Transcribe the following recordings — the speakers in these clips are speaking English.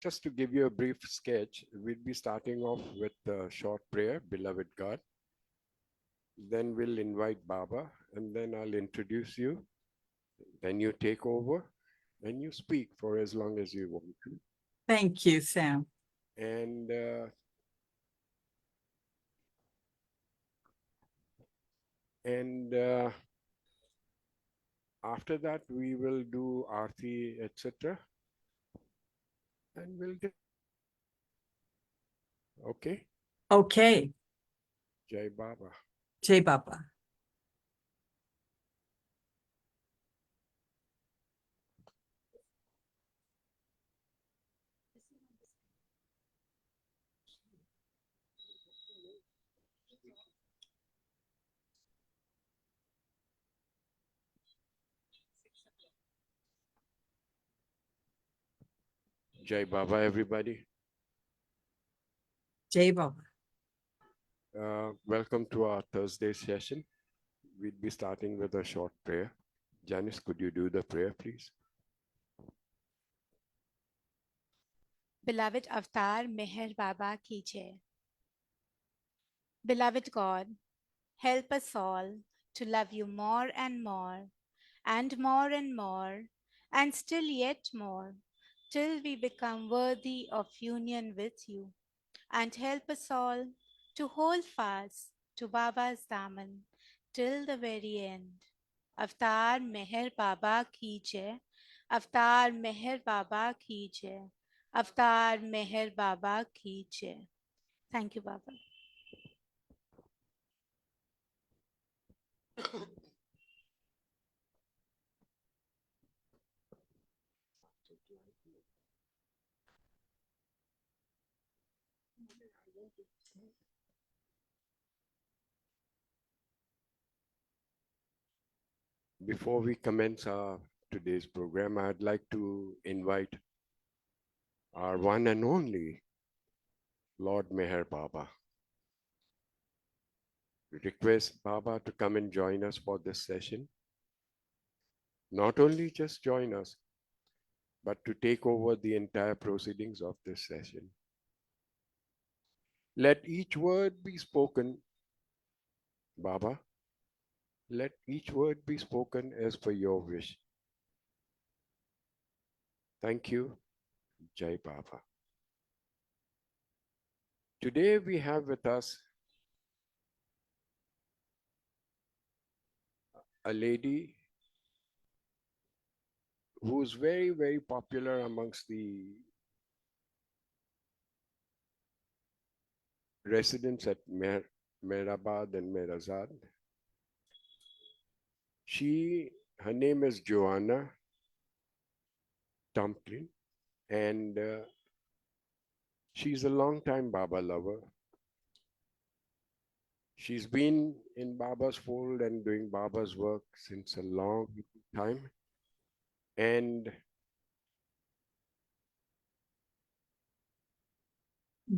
just to give you a brief sketch, we'll be starting off with a short prayer, Beloved God. Then we'll invite Baba, and then I'll introduce you. Then you take over, and you speak for as long as you want to. Thank you, Sam. And after that, we will do Aarti, etc. And we'll get. Okay. Okay. Jai Baba. Jai Baba. Jai Baba, everybody. Jai Baba. Welcome to our Thursday session. We'll be starting with a short prayer. Janice, could you do the prayer, please? Beloved Avatar Meherabad ki jai. Beloved God, help us all to love you more and more, and more and more, and still yet more, till we become worthy of union with you. And help us all to hold fast to Baba's Daman till the very end. Avatar Meher Baba ki jai. Avatar Meher Baba ki jai. Avatar Meher Baba ki jai. Thank you, Baba. Before we commence our today's program, I'd like to invite our one and only Lord Meher Baba. We request Baba to come and join us for this session. Not only just join us, but to take over the entire proceedings of this session. Let each word be spoken, Baba. Let each word be spoken as per your wish. Thank you, Jai Baba. Today we have with us a lady who's very, very popular amongst the residents at Meherabad and Meherabad. Her name is Joanna Tompkin, and she's a long-time Baba lover. She's been in Baba's fold and doing Baba's work since a long time. And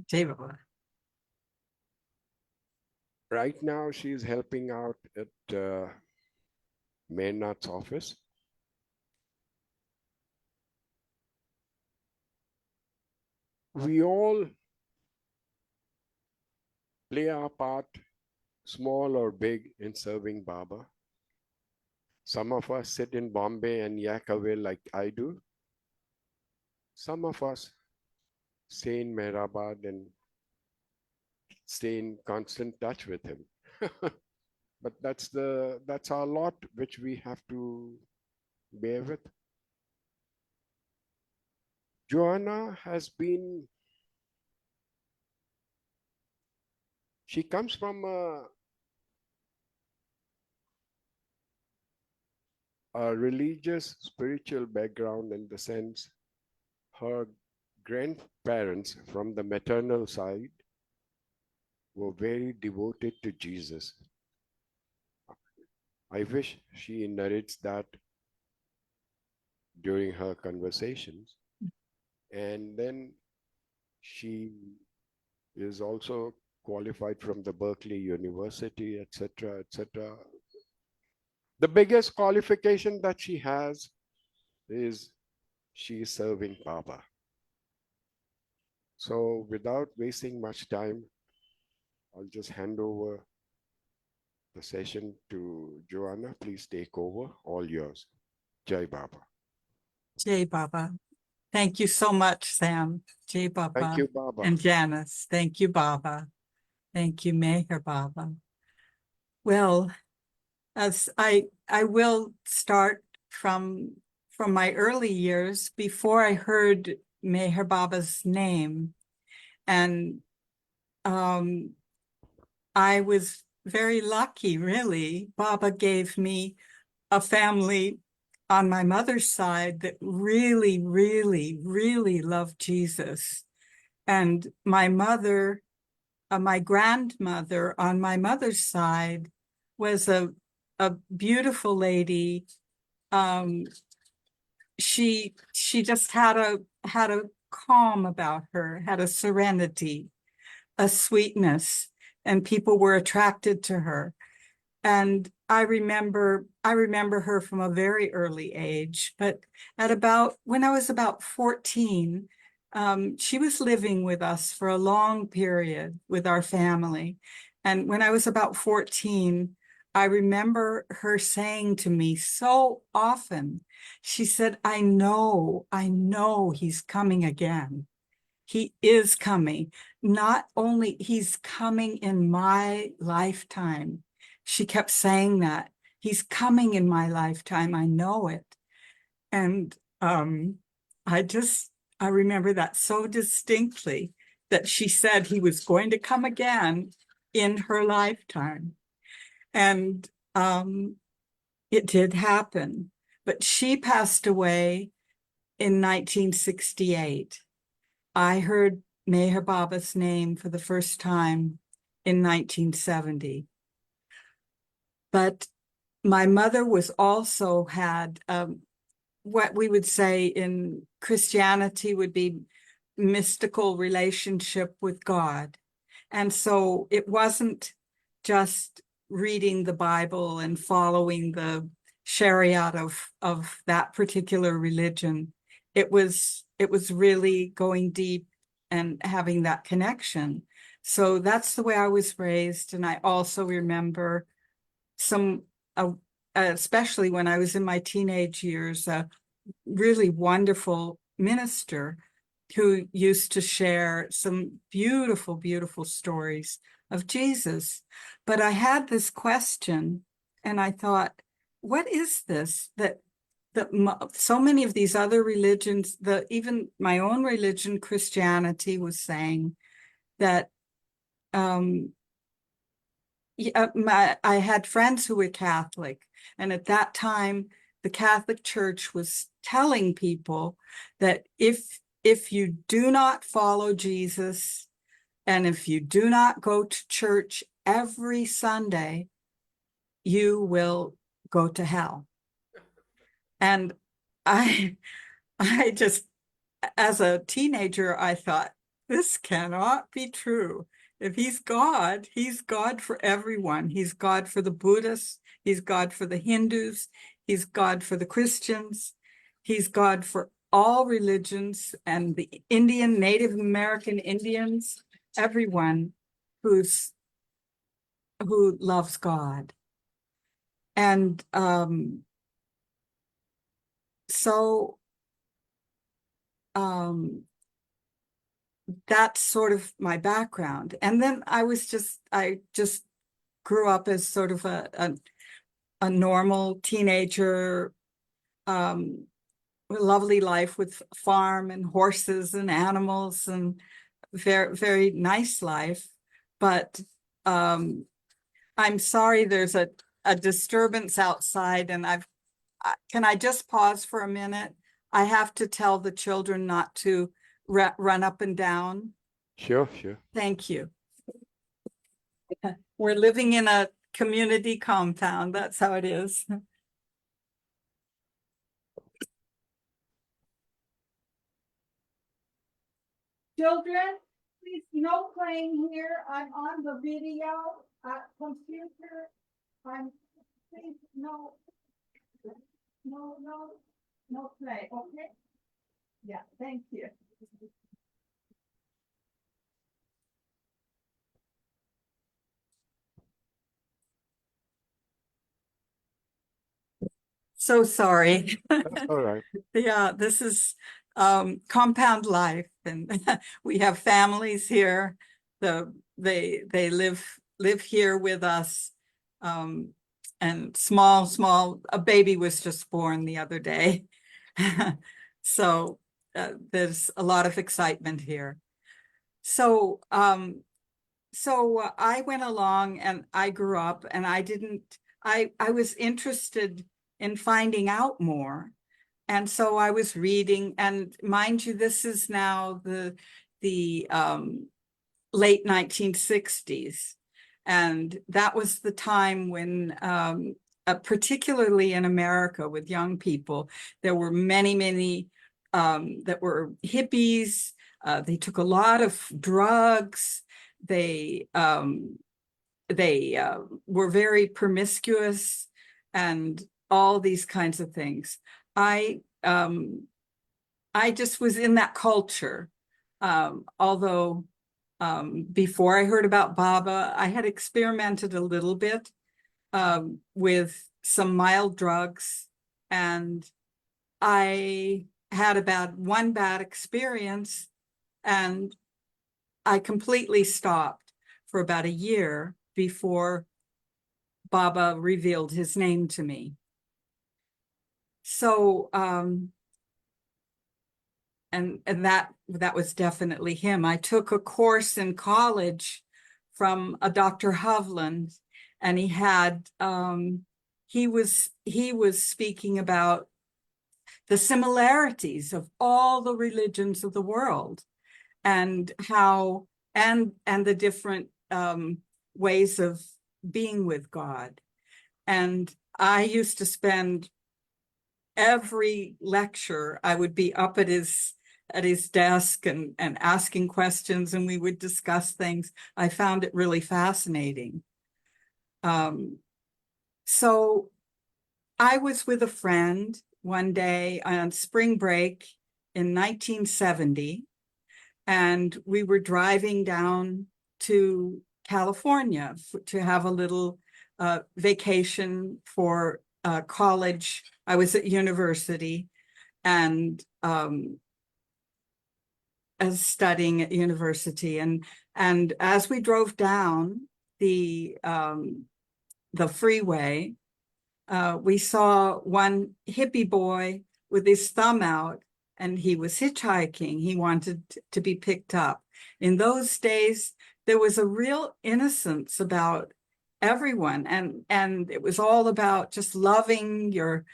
Jai Baba. right now she's helping out at Mayor's office. We all play our part, small or big, in serving Baba. Some of us sit in Bombay and yak away like I do. Some of us stay in Meherabad and stay in constant touch with him. But that's our lot, which we have to bear with. Joanna she comes from a religious, spiritual background, in the sense her grandparents from the maternal side were very devoted to Jesus. I wish she narrates that during her conversations. And then she is also qualified from the Berkeley University, etc., etc. The biggest qualification that she has is she is serving Baba. So without wasting much time, I'll just hand over the session to Joanna. Please take over. All yours. Jai Baba. Jai Baba. Thank you so much, Sam. Jai Thank Baba you, Baba. and Janice. Thank you, Baba. Thank you, Meher Baba. Well, as I will start from my early years before I heard Meher Baba's name. And I was very lucky, really. Baba gave me a family on my mother's side that really, really, really loved Jesus. And my mother, my grandmother on my mother's side was a beautiful lady. She just had a calm about her, had a serenity, a sweetness, and people were attracted to her. And I remember her from a very early age, but when I was about 14, she was living with us for a long period with our family. And when I was about 14, I remember her saying to me so often, she said, I know he's coming again. He is coming. Not only he's coming in my lifetime. She kept saying that. He's coming in my lifetime. I know it. And I remember that so distinctly, that she said he was going to come again in her lifetime. And it did happen. But she passed away in 1968. I heard Meher Baba's name for the first time in 1970. But my mother was also had what we would say in Christianity would be mystical relationship with God. And so it wasn't just reading the Bible and following the Shariat of that particular religion. It was really going deep and having that connection. So that's the way I was raised. And I also remember especially when I was in my teenage years, a really wonderful minister who used to share some beautiful, beautiful stories of Jesus. But I had this question, and I thought, what is this that so many of these other religions, even my own religion, Christianity, was saying that I had friends who were Catholic, and at that time, the Catholic Church was telling people that if you do not follow Jesus, and if you do not go to church every Sunday, you will go to hell. And I just, as a teenager, I thought, this cannot be true. If he's God for everyone. He's God for the Buddhists. He's God for the Hindus. He's God for the Christians. He's God for all religions and the Native American Indians, everyone who loves God. And so that's sort of my background. And then I just grew up as sort of a normal teenager, a lovely life with farm and horses and animals, and very, very nice life. But I'm sorry, there's a disturbance outside, and can I just pause for a minute? I have to tell the children not to run up and down. Sure. Thank you. We're living in a community compound. That's how it is. Children, please, no playing here. I'm on the video computer. Please, no play, okay? Yeah, thank you. So sorry. That's all right. Yeah, this is compound life, and we have families here. They live here with us. And small, a baby was just born the other day. So there's a lot of excitement here. So I went along and I grew up, and I was interested in finding out more. And so I was reading, and mind you, this is now the late 1960s. And that was the time when, particularly in America with young people, there were many that were hippies. They took a lot of drugs. They were very promiscuous and all these kinds of things. I just was in that culture. Although before I heard about Baba, I had experimented a little bit with some mild drugs, and I had one bad experience, and I completely stopped for about a year before Baba revealed his name to me. So, and that was definitely him. I took a course in college from a Dr. Hovland, and he was speaking about the similarities of all the religions of the world, and how and the different ways of being with God. And I used to spend every lecture, I would be up at his desk and asking questions, and we would discuss things. I found it really fascinating. So I was with a friend one day on spring break in 1970, and we were driving down to California to have a little vacation for college. I was at university, and as studying at university, and as we drove down the freeway, we saw one hippie boy with his thumb out, and he was hitchhiking. He wanted to be picked up. In those days, there was a real innocence about everyone, and it was all about just loving your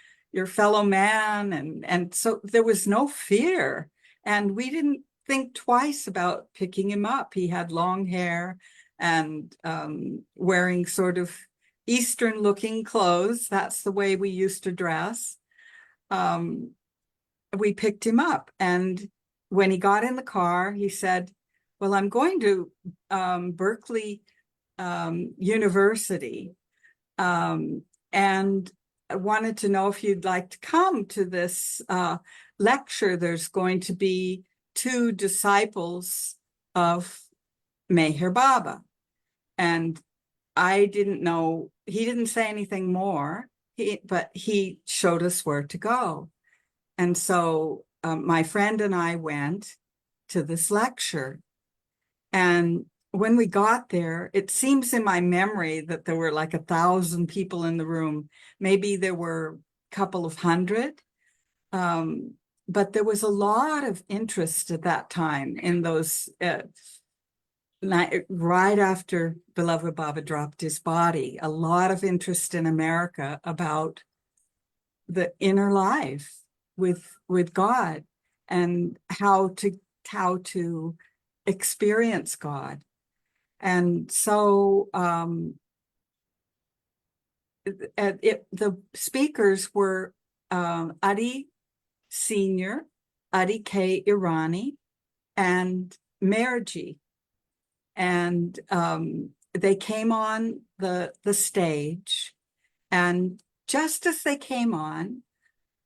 fellow man, and so there was no fear, and we didn't think twice about picking him up. He had long hair and wearing sort of Eastern looking clothes. That's the way we used to dress. We picked him up, and when he got in the car, he said, "Well, I'm going to Berkeley University, and I wanted to know if you'd like to come to this lecture. There's going to be 2 disciples of Meher Baba." And I didn't know, he didn't say anything more, but he showed us where to go. And so my friend and I went to this lecture. And when we got there, it seems in my memory that there were like 1,000 people in the room. Maybe there were a couple of hundred. But there was a lot of interest at that time in those, right after beloved Baba dropped his body, a lot of interest in America about the inner life with God, and how to experience God. And so the speakers were Adi Senior, Adi K. Irani, and Merji. And they came on the stage, and just as they came on,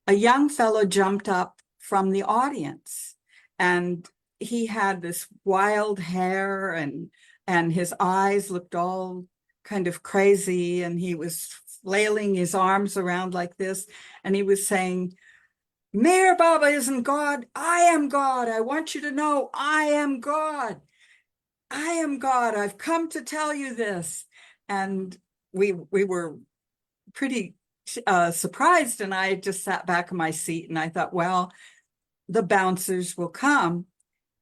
a young fellow jumped up from the audience, and he had this wild hair, and his eyes looked all kind of crazy, and he was flailing his arms around like this, and he was saying, Meher Baba isn't God. I am God. I want you to know I am God. I am God. I've come to tell you this. And we were pretty surprised, and I just sat back in my seat and I thought, well, the bouncers will come.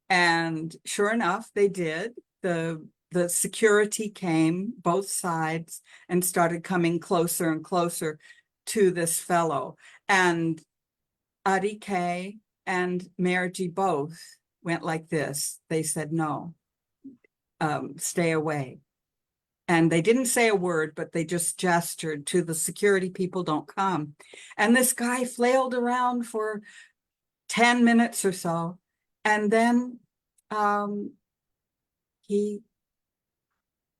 And sure enough, they did. The security came, both sides, and started coming closer and closer to this fellow. And Adi K and Merji both went like this. They said, no, stay away. And they didn't say a word, but they just gestured to the security people, don't come. And this guy flailed around for 10 minutes or so. And then he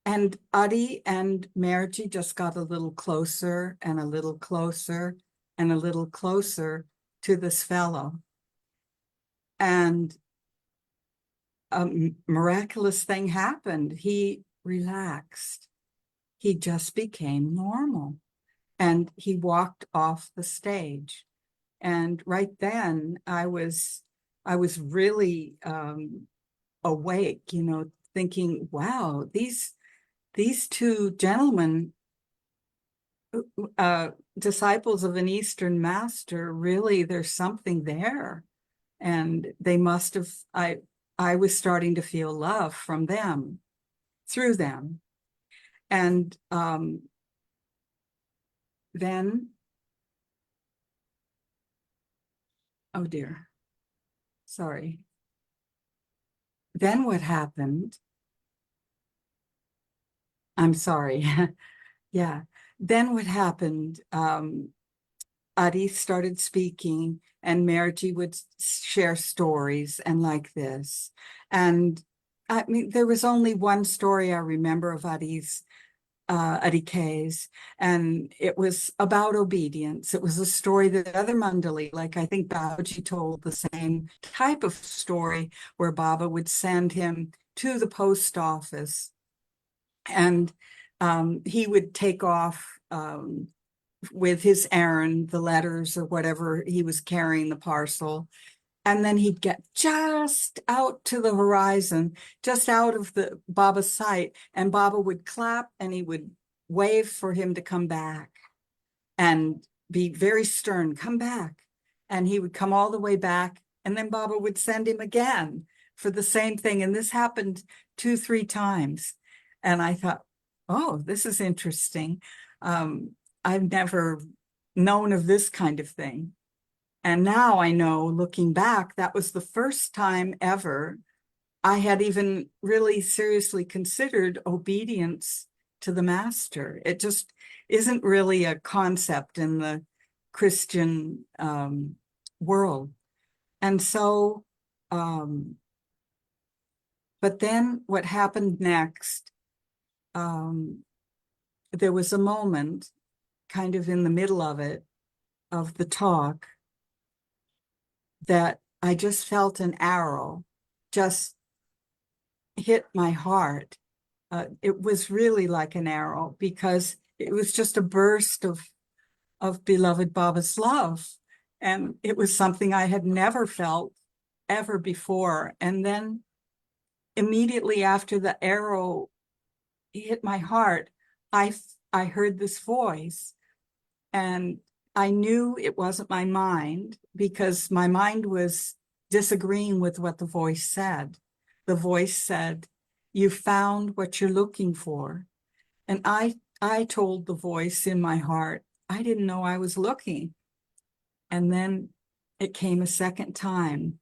and Adi and Merji just got a little closer and a little closer and a little closer to this fellow. And a miraculous thing happened. He relaxed. He just became normal. And he walked off the stage. And right then I was really awake, thinking, wow, these two gentlemen, disciples of an Eastern master, really, there's something there. And they must have, I was starting to feel love from them, through them. And then, oh dear, sorry. Then what happened? I'm sorry. Yeah. Then what happened? Adi started speaking, and Merji would share stories and like this. And I mean, there was only one story I remember of Adi K's, and it was about obedience. It was a story that other Mandali, like I think Babaji told the same type of story, where Baba would send him to the post office, and he would take off with his errand, the letters or whatever he was carrying, the parcel. And then he'd get just out to the horizon, just out of the Baba's sight. And Baba would clap and he would wave for him to come back and be very stern, come back. And he would come all the way back. And then Baba would send him again for the same thing. And this happened 2-3 times. And I thought, oh, this is interesting. I've never known of this kind of thing. And now I know, looking back, that was the first time ever I had even really seriously considered obedience to the master. It just isn't really a concept in the Christian world. And so, but then what happened next, there was a moment kind of in the middle of it, of the talk, that I just felt an arrow just hit my heart. It was really like an arrow, because it was just a burst of beloved Baba's love. And it was something I had never felt ever before. And then immediately after the arrow hit my heart, I heard this voice, and I knew it wasn't my mind, because my mind was disagreeing with what the voice said. The voice said, you found what you're looking for. And I told the voice in my heart, I didn't know I was looking. And then it came a second time.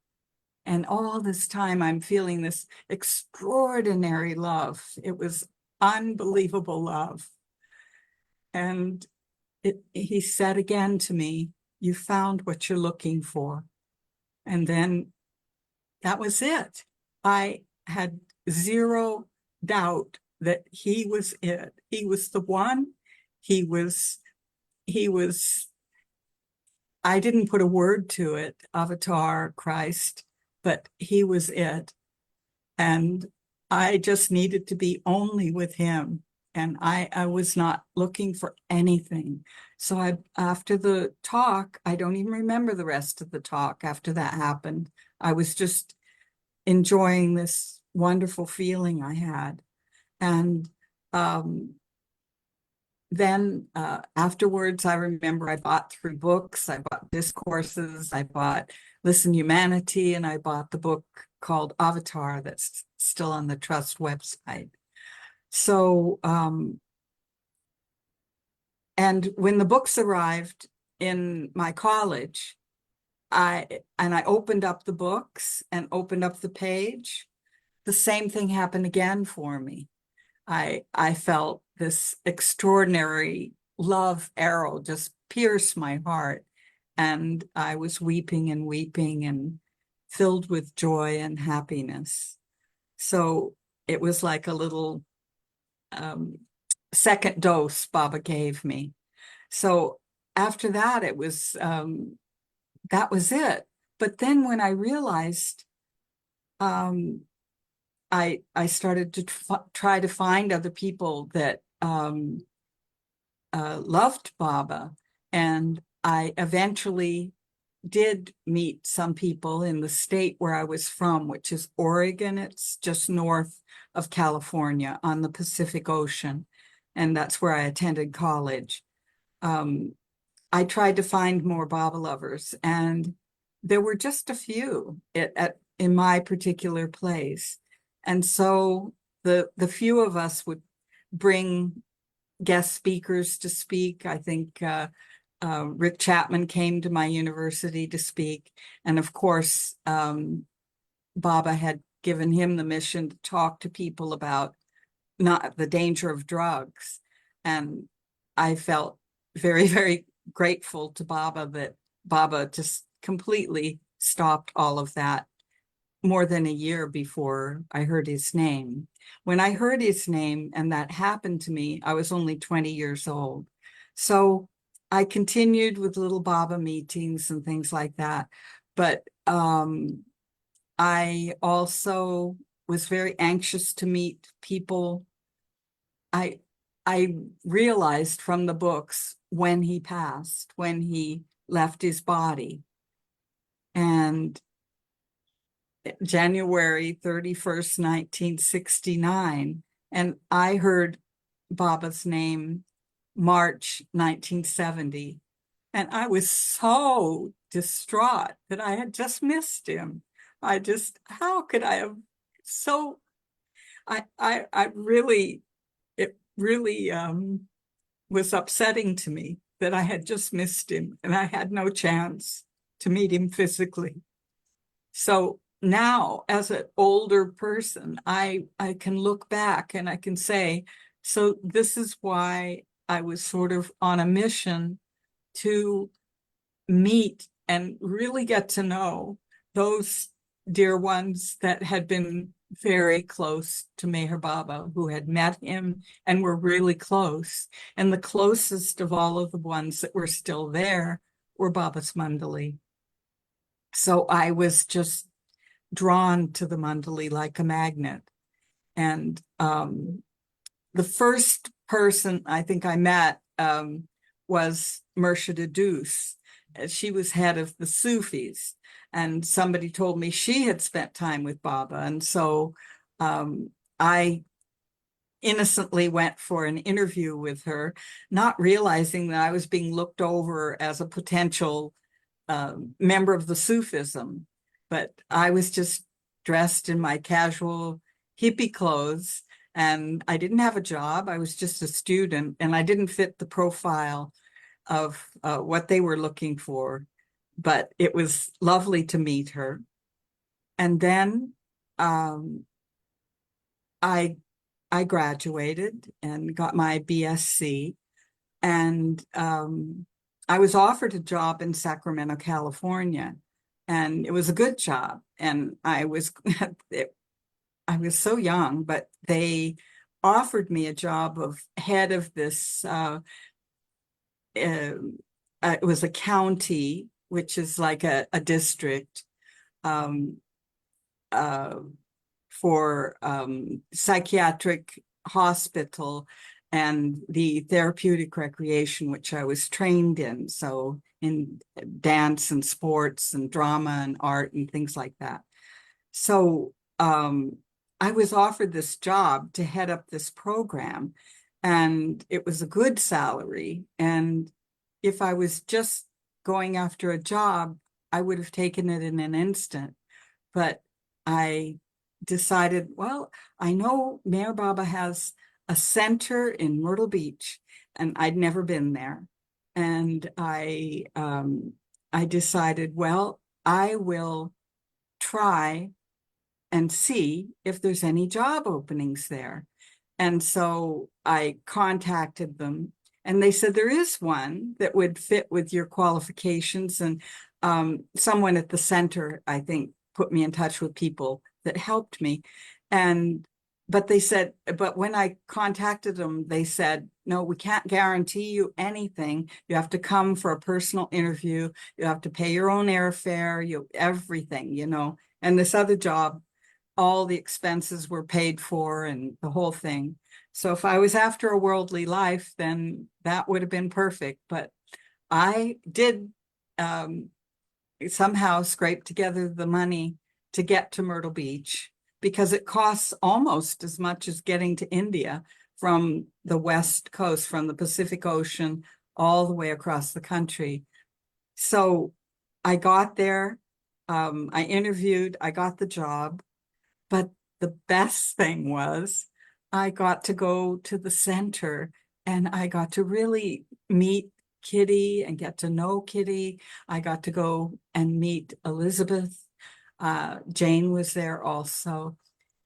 And all this time I'm feeling this extraordinary love. It was unbelievable love. And he said again to me, you found what you're looking for. And then that was it. I had zero doubt that he was it. He was the one. He was, I didn't put a word to it, Avatar, Christ, but he was it. And I just needed to be only with him. and I was not looking for anything. So after the talk, I don't even remember the rest of the talk after that happened. I was just enjoying this wonderful feeling I had. And then afterwards, I remember I bought 3 books. I bought Discourses, I bought Listen Humanity, and I bought the book called Avatar that's still on the Trust website. So, and when the books arrived in my college, I opened up the books and opened up the page, the same thing happened again for me. I felt this extraordinary love arrow just pierce my heart, and I was weeping and weeping and filled with joy and happiness. So it was like a little second dose Baba gave me. So after that, it was that was it. But then when I realized, I started to try to find other people that loved Baba, and I eventually did meet some people in the state where I was from, which is Oregon. It's just north of California on the Pacific Ocean, and that's where I attended college. I tried to find more Baba lovers, and there were just a few in my particular place. And so the few of us would bring guest speakers to speak. I think Rick Chapman came to my university to speak. And of course, Baba had given him the mission to talk to people about not the danger of drugs. And I felt very, very grateful to Baba that Baba just completely stopped all of that more than a year before I heard his name. When I heard his name and that happened to me, I was only 20 years old. So I continued with little Baba meetings and things like that. But I also was very anxious to meet people. I realized from the books when he passed, when he left his body. And January 31st, 1969, and I heard Baba's name March 1970. And I was so distraught that I had just missed him. How could I have it really was upsetting to me that I had just missed him and I had no chance to meet him physically. So now, as an older person, I can look back and I can say, so this is why I was sort of on a mission to meet and really get to know those dear ones that had been very close to Meher Baba, who had met him and were really close. And the closest of all of the ones that were still there were Baba's Mandali. So I was just drawn to the Mandali like a magnet. And the first person I think I met was Murshida Dus. She was head of the Sufis, and somebody told me she had spent time with Baba. And so I innocently went for an interview with her, not realizing that I was being looked over as a potential member of the Sufism. But I was just dressed in my casual hippie clothes, and I didn't have a job. I was just a student, and I didn't fit the profile of what they were looking for. But it was lovely to meet her. And then I graduated and got my BSc, and I was offered a job in Sacramento, California, and it was a good job. And I was so young, but they offered me a job of head of this. It was a county, which is like a district for psychiatric hospital and the therapeutic recreation, which I was trained in. So in dance and sports and drama and art and things like that. So I was offered this job to head up this program, and it was a good salary. And if I was just going after a job, I would have taken it in an instant. But I decided, well, I know Mayor Baba has a center in Myrtle Beach, and I'd never been there. And I decided, well, I will try and see if there's any job openings there. And so I contacted them, and they said there is one that would fit with your qualifications. And someone at the center, I think, put me in touch with people that helped me. And but they said, but when I contacted them, they said, no, we can't guarantee you anything. You have to come for a personal interview. You have to pay your own airfare, everything, And this other job, all the expenses were paid for and the whole thing. So if I was after a worldly life, then that would have been perfect. But I did somehow scrape together the money to get to Myrtle Beach, because it costs almost as much as getting to India from the West Coast, from the Pacific Ocean, all the way across the country. So I got there, I interviewed, I got the job. But the best thing was I got to go to the center, and I got to really meet Kitty and get to know Kitty. I got to go and meet Elizabeth. Jane was there also.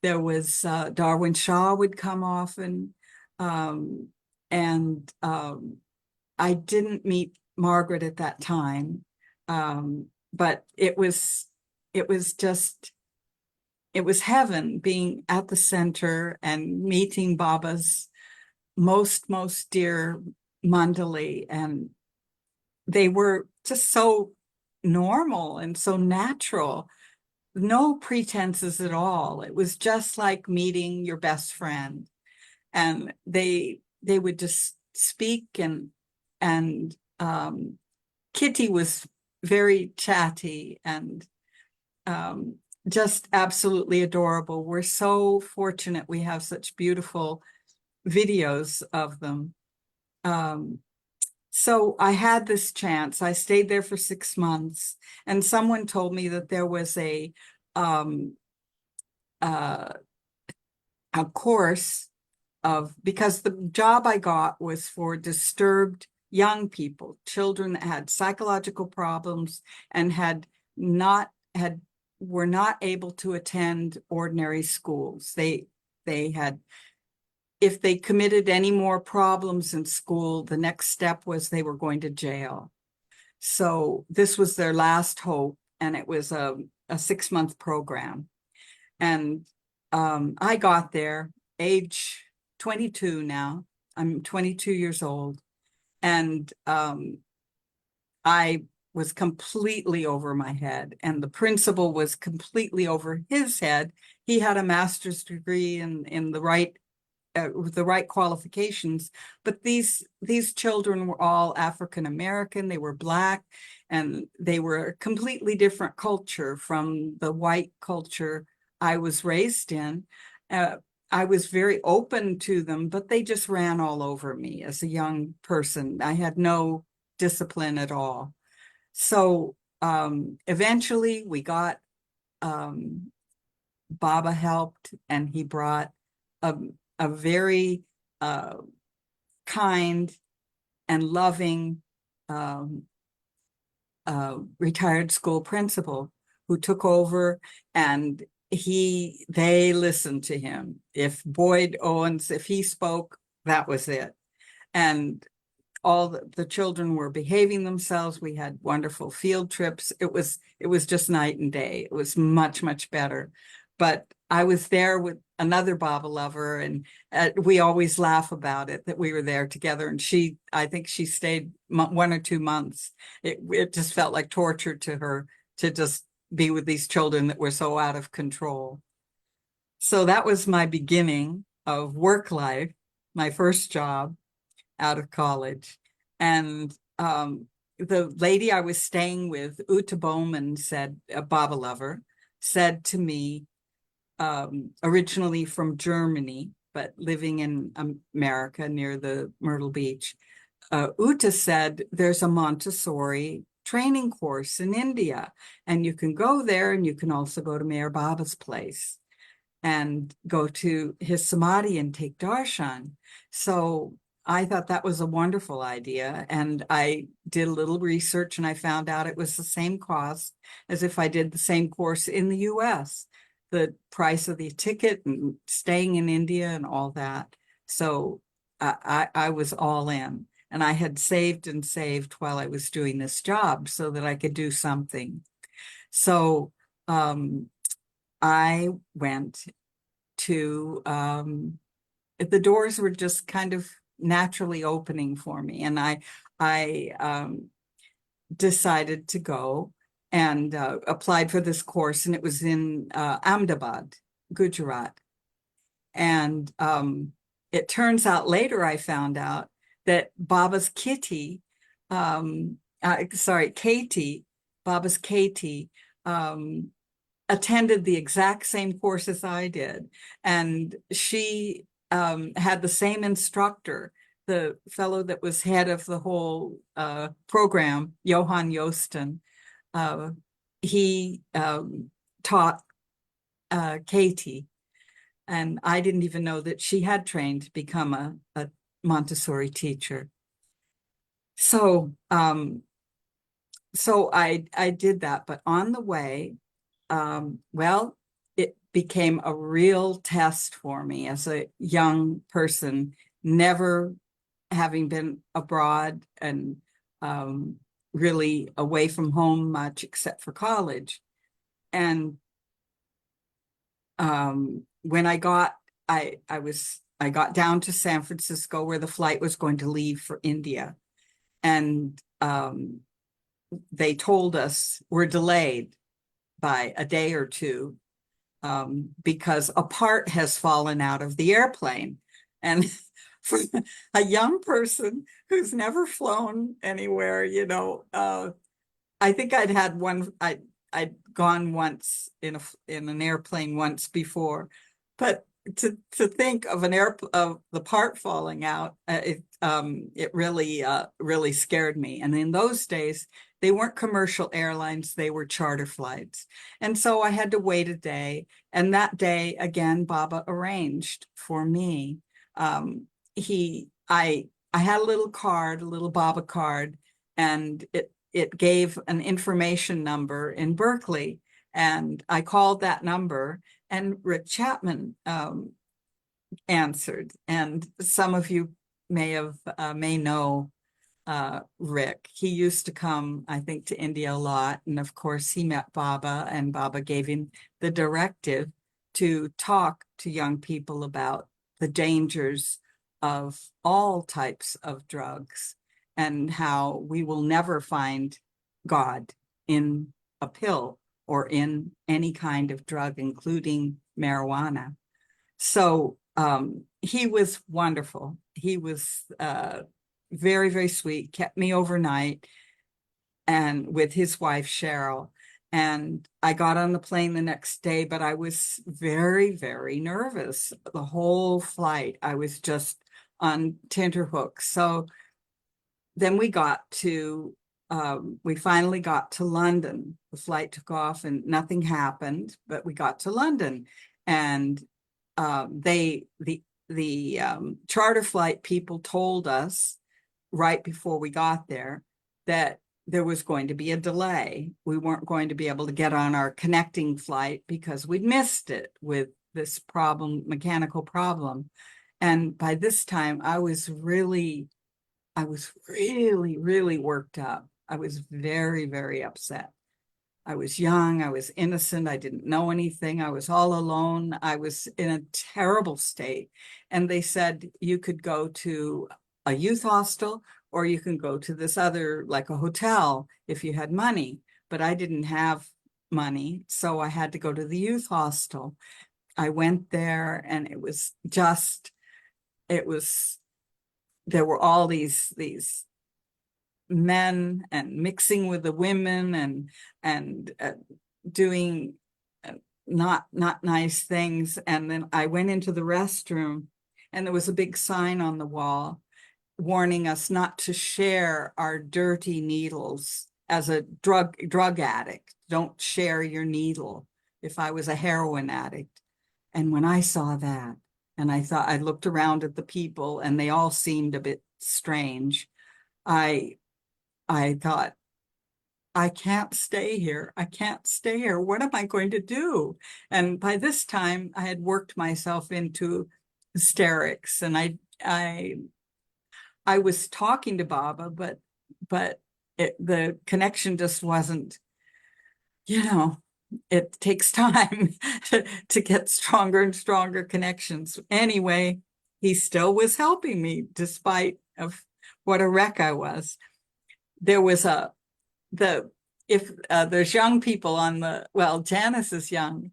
There was Darwin Shaw would come often. And I didn't meet Margaret at that time. But it was just, it was heaven being at the center and meeting Baba's most dear Mandali. And they were just so normal and so natural, no pretenses at all. It was just like meeting your best friend. And they would just speak, and Kitty was very chatty and just absolutely adorable. We're so fortunate we have such beautiful videos of them. So I had this chance. I stayed there for 6 months, and someone told me that there was a course because the job I got was for disturbed young people, children that had psychological problems and were not able to attend ordinary schools. They had, if they committed any more problems in school, the next step was they were going to jail. So this was their last hope, and it was a 6-month program. And I got there, age 22 now. I'm 22 years old. And I was completely over my head, and the principal was completely over his head. He had a master's degree in the right with the right qualifications, but these children were all African American. They were Black, and they were a completely different culture from the white culture I was raised in. I was very open to them, but they just ran all over me as a young person. I had no discipline at all. So eventually we got, Baba helped, and he brought a very kind and loving retired school principal who took over, and they listened to him. If Boyd Owens, if he spoke, that was it. And all the children were behaving themselves. We had wonderful field trips. It was just night and day. It was much better. But I was there with another Baba lover, and we always laugh about it, that we were there together. And I think she stayed 1 or 2 months. It just felt like torture to her to just be with these children that were so out of control. So that was my beginning of work life. my first job out of college. And the lady I was staying with, Uta Bowman, said, a Baba lover, said to me, originally from Germany, but living in America near the Myrtle Beach, Uta said, there's a Montessori training course in India, and you can go there, and you can also go to Mayor Baba's place and go to his samadhi and take darshan. So I thought that was a wonderful idea. And I did a little research, and I found out it was the same cost as if I did the same course in the US, the price of the ticket and staying in India and all that. So I was all in. And I had saved and saved while I was doing this job so that I could do something. So I went to, the doors were just kind of naturally opening for me. And I decided to go and applied for this course, and it was in Ahmedabad, Gujarat. And it turns out later I found out that Baba's Katie, Baba's Katie, attended the exact same course as I did. And she had the same instructor, the fellow that was head of the whole program, Johan Joosten. He taught Katie. And I didn't even know that she had trained to become a Montessori teacher. So I did that, but on the way, well, it became a real test for me as a young person, never having been abroad and really away from home much except for college. And when I got down to San Francisco, where the flight was going to leave for India, and they told us we're delayed by a day or two because a part has fallen out of the airplane. And for a young person who's never flown anywhere, I think I'd gone once in an airplane once before, but to think of of the part falling out, it really scared me. And in those days, they weren't commercial airlines; they were charter flights. And so I had to wait a day. And that day, again, Baba arranged for me. I had a little card, a little Baba card, and it gave an information number in Berkeley. And I called that number, and Rick Chapman answered. And some of you may know Rick. He used to come, I think, to India a lot. And of course, he met Baba, and Baba gave him the directive to talk to young people about the dangers of all types of drugs and how we will never find God in a pill or in any kind of drug, including marijuana. So he was wonderful. He was very, very sweet, kept me overnight, and with his wife, Cheryl. And I got on the plane the next day, but I was very, very nervous. The whole flight, I was just on tenterhooks. So then we finally got to London. The flight took off and nothing happened, but we got to London. And the charter flight people told us right before we got there that there was going to be a delay. We weren't going to be able to get on our connecting flight because we'd missed it with this mechanical problem. And by this time, I was really, really worked up. I was very, very upset. I was young, I was innocent, I didn't know anything, I was all alone, I was in a terrible state. And they said you could go to a youth hostel, or you can go to this other, like a hotel, if you had money. But I didn't have money, so I had to go to the youth hostel. I went there, and it was just there were all these men and mixing with the women and doing not nice things. And then I went into the restroom, and there was a big sign on the wall warning us not to share our dirty needles. As a drug addict, don't share your needle. If I was a heroin addict. And when I saw that, and I looked around at the people, and they all seemed a bit strange, I thought, I can't stay here. I can't stay here. What am I going to do? And by this time, I had worked myself into hysterics, and I was talking to Baba, but the connection just wasn't, it takes time to get stronger and stronger connections. Anyway, he still was helping me despite of what a wreck I was. There was if there's young people Janice is young.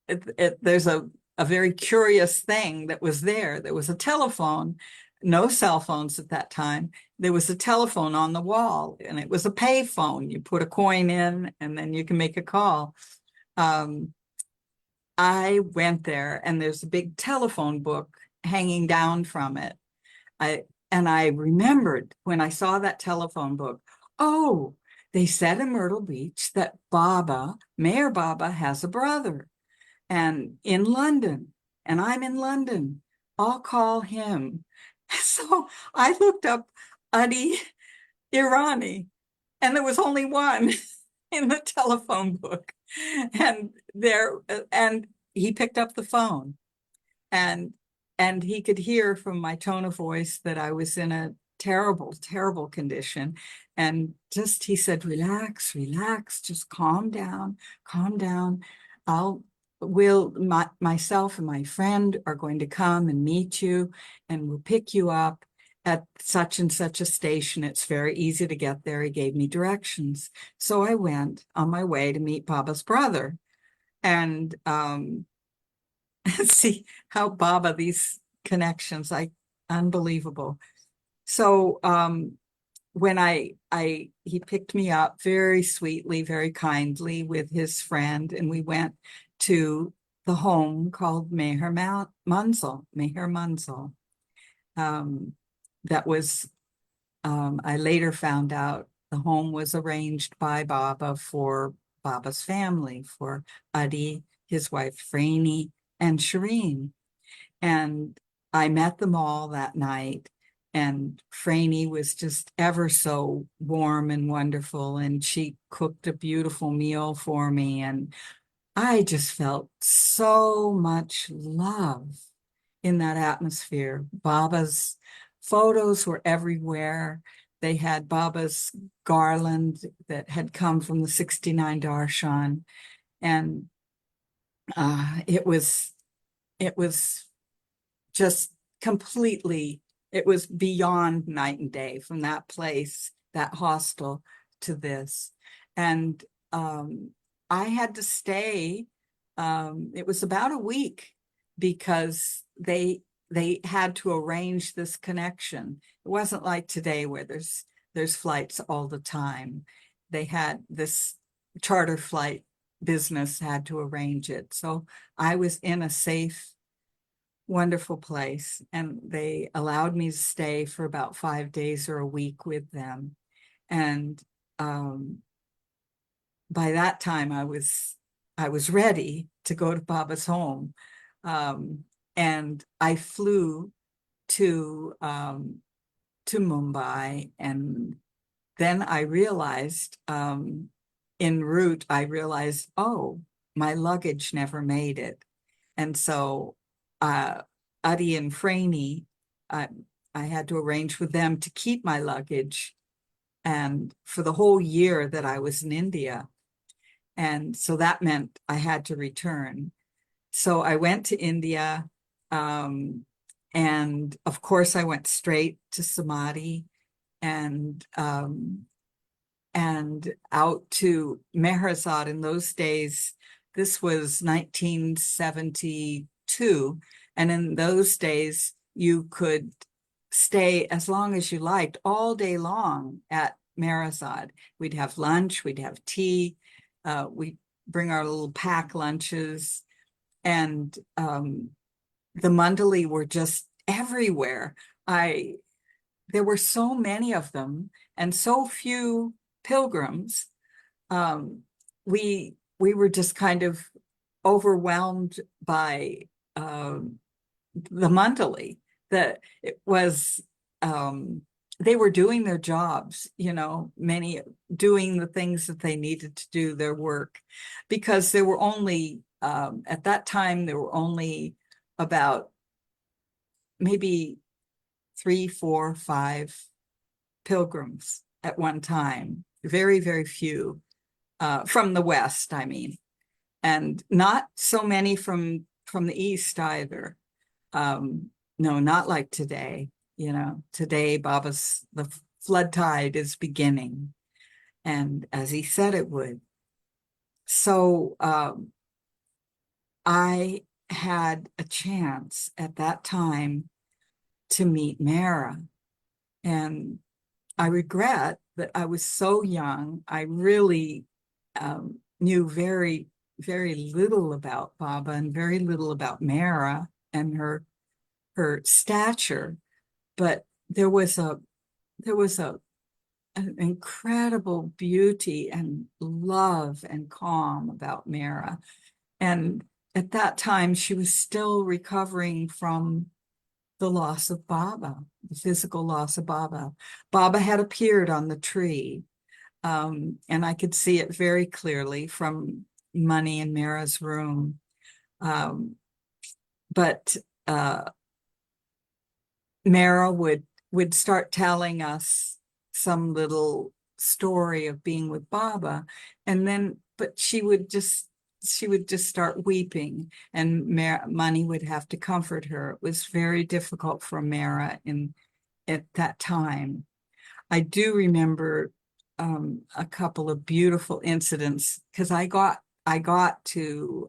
There's a very curious thing that was there. There was a telephone, no cell phones at that time. There was a telephone on the wall, and it was a pay phone. You put a coin in, and then you can make a call. I went there, and there's a big telephone book hanging down from it. I remembered when I saw that telephone book, oh, they said in Myrtle Beach that Mayor Baba has a brother, and in London, and I'm in London. I'll call him. So I looked up Adi Irani, and there was only one in the telephone book. And he picked up the phone, and he could hear from my tone of voice that I was in a terrible, terrible condition. And he said, relax, just calm down. Myself and my friend are going to come and meet you, and we'll pick you up at such and such a station. It's very easy to get there. He gave me directions. So I went on my way to meet Baba's brother. And see how Baba, these connections, unbelievable. So when he picked me up very sweetly, very kindly with his friend, and we went to the home called Meher Manzil. That was, I later found out the home was arranged by Baba for Baba's family, for Adi, his wife Franny, and Shireen. And I met them all that night, and Franny was just ever so warm and wonderful, and she cooked a beautiful meal for me, and I just felt so much love in that atmosphere. Baba's photos were everywhere. They had Baba's garland that had come from the 69 Darshan, and it was just completely, it was beyond night and day from that place, that hostel, to this. And I had to stay. It was about a week, because they had to arrange this connection. It wasn't like today where there's flights all the time. They had this charter flight business had to arrange it. So I was in a safe, wonderful place, and they allowed me to stay for about 5 days or a week with them. And by that time I was ready to go to Baba's home. And I flew to Mumbai, and then I realized, en route, oh, my luggage never made it. And so Adi and Franny, I had to arrange with them to keep my luggage, and for the whole year that I was in India. And so that meant I had to return. So I went to India, and of course I went straight to Samadhi, and out to Meherabad. In those days, this was 1972 2. And in those days, you could stay as long as you liked, all day long at Meherabad. We'd have lunch, we'd have tea, we'd bring our little pack lunches, and the Mandali were just everywhere. There were so many of them and so few pilgrims. We were just kind of overwhelmed by the Mandali. That it was they were doing their jobs, many doing the things that they needed to do their work, because there were only at that time there were only about maybe 3, 4, 5 pilgrims at one time. Very, very few from the West, I mean, and not so many from the East either. No, not like today. Today the flood tide is beginning, and as he said it would. So I had a chance at that time to meet Mara, and I regret that I was so young. I really knew very, very little about Baba and very little about Mara and her stature, but there was an incredible beauty and love and calm about Mara. And at that time, she was still recovering from the loss of Baba, the physical loss of Baba. Baba had appeared on the tree, and I could see it very clearly from Money in Mara's room. But Mara would start telling us some little story of being with Baba, but she would just start weeping, and Money would have to comfort her. It was very difficult for Mara at that time. I do remember a couple of beautiful incidents, because I got to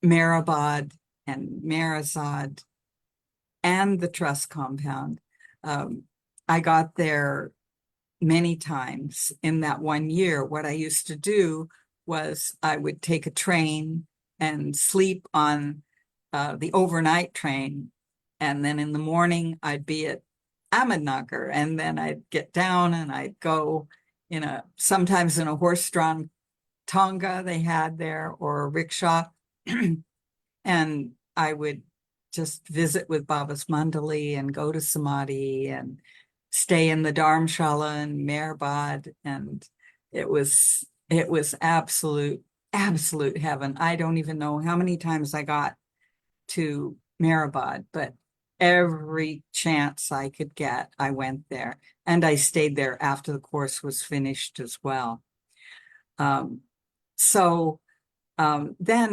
Meherabad and Meherabad and the trust compound. I got there many times in that one year. What I used to do was I would take a train and sleep on the overnight train, and then in the morning I'd be at Ahmednagar, and then I'd get down and I'd go sometimes in a horse-drawn tonga they had there, or a rickshaw, and I would just visit with Baba's Mandali and go to Samadhi and stay in the Dharamshala in Meherabad, and it was absolute heaven. I don't even know how many times I got to Meherabad, but every chance I could get, I went there, and I stayed there after the course was finished as well. Then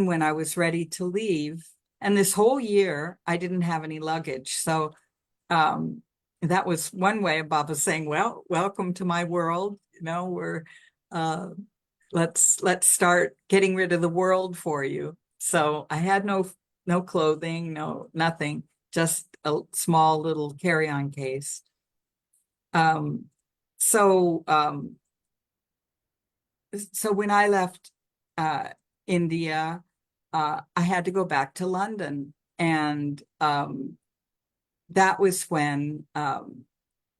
when I was ready to leave, and this whole year I didn't have any luggage, so that was one way of Baba saying, well, welcome to my world. We're let's start getting rid of the world for you. So I had no clothing, nothing, just a small little carry-on case. So when I left India, I had to go back to London, and that was when,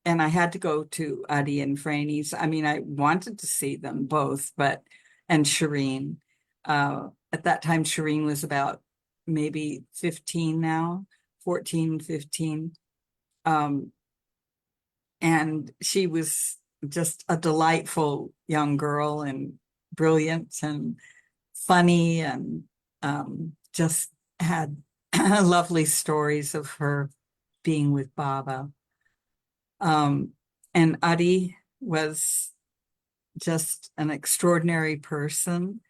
and I had to go to Adi and Franny's. I mean, I wanted to see them both, and Shireen. At that time, Shireen was about maybe 15 now, 14, 15. And she was just a delightful young girl, and brilliant and funny, and just had lovely stories of her being with Baba. And Adi was just an extraordinary person.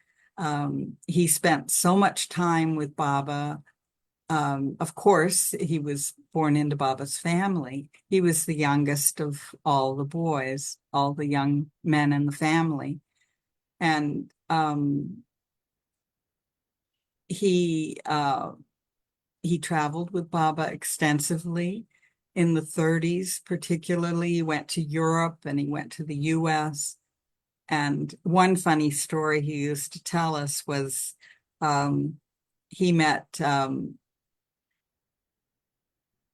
He spent so much time with Baba. Of course, he was born into Baba's family. He was the youngest of all the boys, all the young men in the family. And he traveled with Baba extensively in the 30s, particularly. He went to Europe and he went to the US. And one funny story he used to tell us was he met,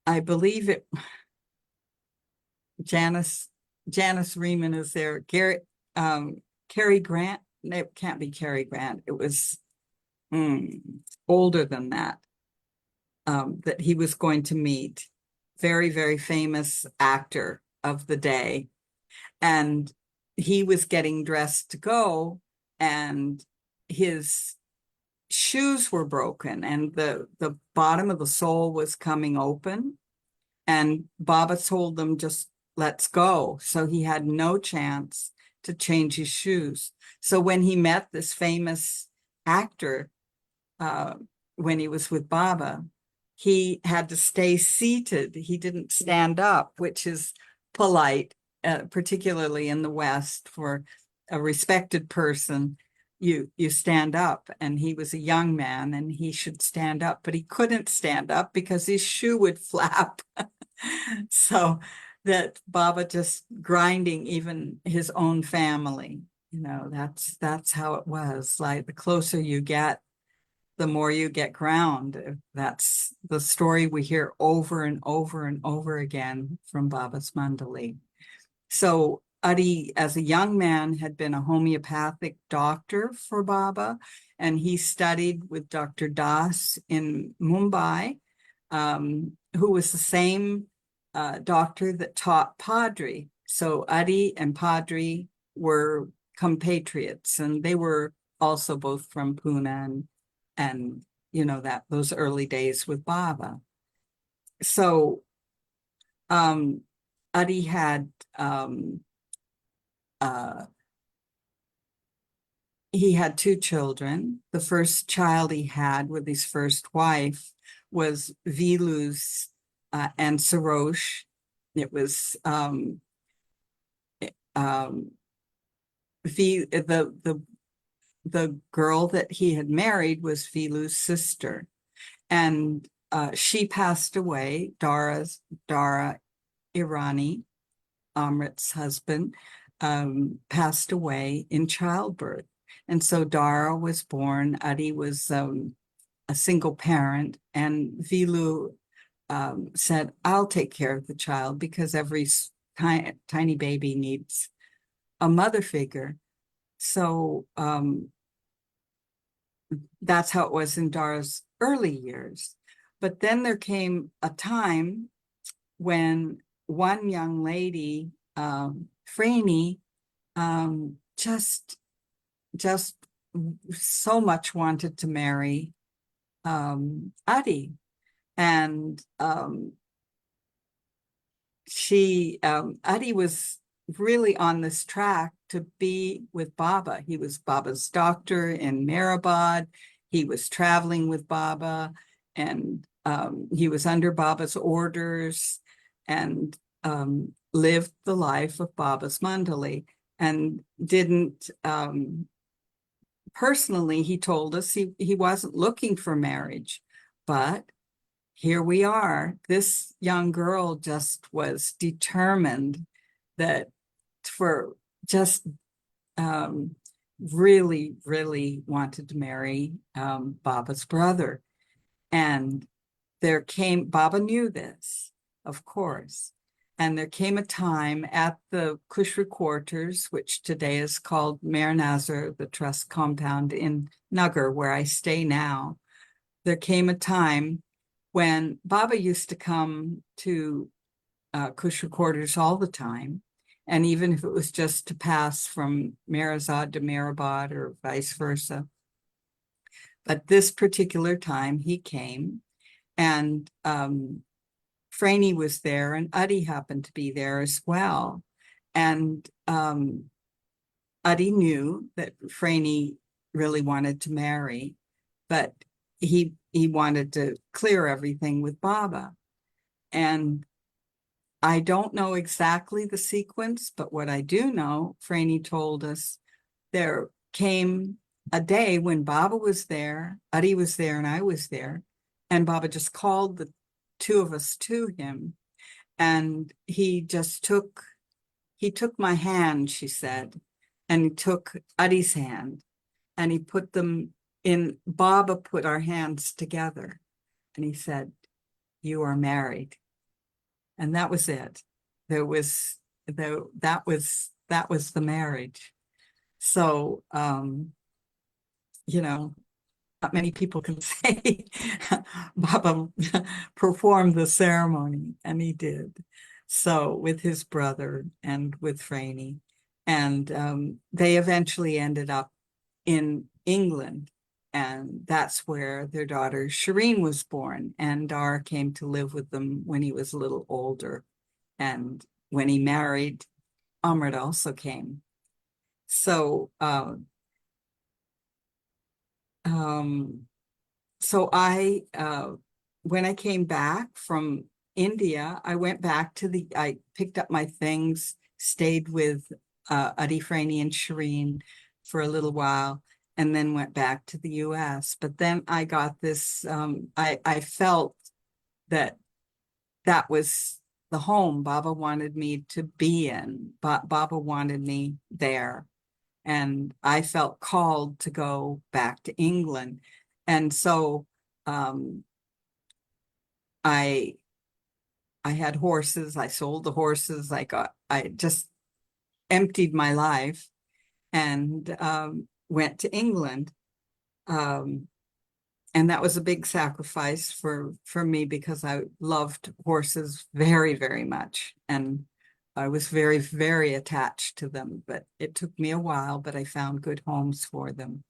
I believe it, Janice Riemann is there. Cary Grant. It can't be Cary Grant. It was older than that. That he was going to meet. Very, very famous actor of the day. And he was getting dressed to go, and his shoes were broken, and the bottom of the sole was coming open. And Baba told them, just let's go. So he had no chance to change his shoes. So when he met this famous actor, when he was with Baba, he had to stay seated. He didn't stand up, which is polite, particularly in the West. For a respected person, you stand up, and he was a young man and he should stand up, but he couldn't stand up because his shoe would flap. So that Baba just grinding even his own family, that's how it was. Like, the closer you get, the more you get ground. That's the story we hear over and over and over again from Baba's Mandali. So Adi, as a young man, had been a homeopathic doctor for Baba, and he studied with Dr. Das in Mumbai, who was the same doctor that taught Padri. So Adi and Padri were compatriots, and they were also both from Pune and those early days with Baba. So Adi had he had two children. The first child he had with his first wife was Vilu's and Sarosh. It was the girl that he had married was Vilu's sister, and she passed away. Dara Irani, Amrit's husband, passed away in childbirth. And so Dara was born. Adi was a single parent, and Vilu said, I'll take care of the child, because every tiny baby needs a mother figure. So that's how it was in Dara's early years. But then there came a time when one young lady, Franny, just so much wanted to marry Adi. And Adi was really on this track to be with Baba. He was Baba's doctor in Meherabad. He was traveling with Baba, and he was under Baba's orders, and lived the life of Baba's Mandali, and didn't personally, he told us he wasn't looking for marriage, but here we are. This young girl just was determined that for just really, really wanted to marry Baba's brother. And Baba knew this, of course. And there came a time at the Kushra quarters, which today is called Mayor Nazar, the trust compound in Nagar, where I stay now. There came a time when Baba used to come to Kushra quarters all the time. And even if it was just to pass from Meherabad to Meherabad or vice versa. But this particular time he came, and Franny was there, and Adi happened to be there as well. And Adi knew that Franny really wanted to marry, but he wanted to clear everything with Baba. And I don't know exactly the sequence, but what I do know, Franny told us, there came a day when Baba was there, Adi was there, and I was there, and Baba just called the two of us to him, and he took my hand, she said, and he took Adi's hand, and he put them in. Baba put our hands together, and he said, "You are married," and that was it. There was that was the marriage. So, not many people can say Baba performed the ceremony, and he did. So with his brother and with Franny, and they eventually ended up in England, and that's where their daughter Shireen was born. And Dar came to live with them when he was a little older, and when he married, Amrit also came. So so I when I came back from India, I went back to I picked up my things, stayed with Adi, Franny, and Shireen for a little while, and then went back to the US. But then I got this, I felt that that was the home Baba wanted me to be in. Baba wanted me there. And I felt called to go back to England. And so I had horses. I sold the horses. I just emptied my life and went to England. And that was a big sacrifice for me because I loved horses very, very much. And I was very, very attached to them, but it took me a while, but I found good homes for them.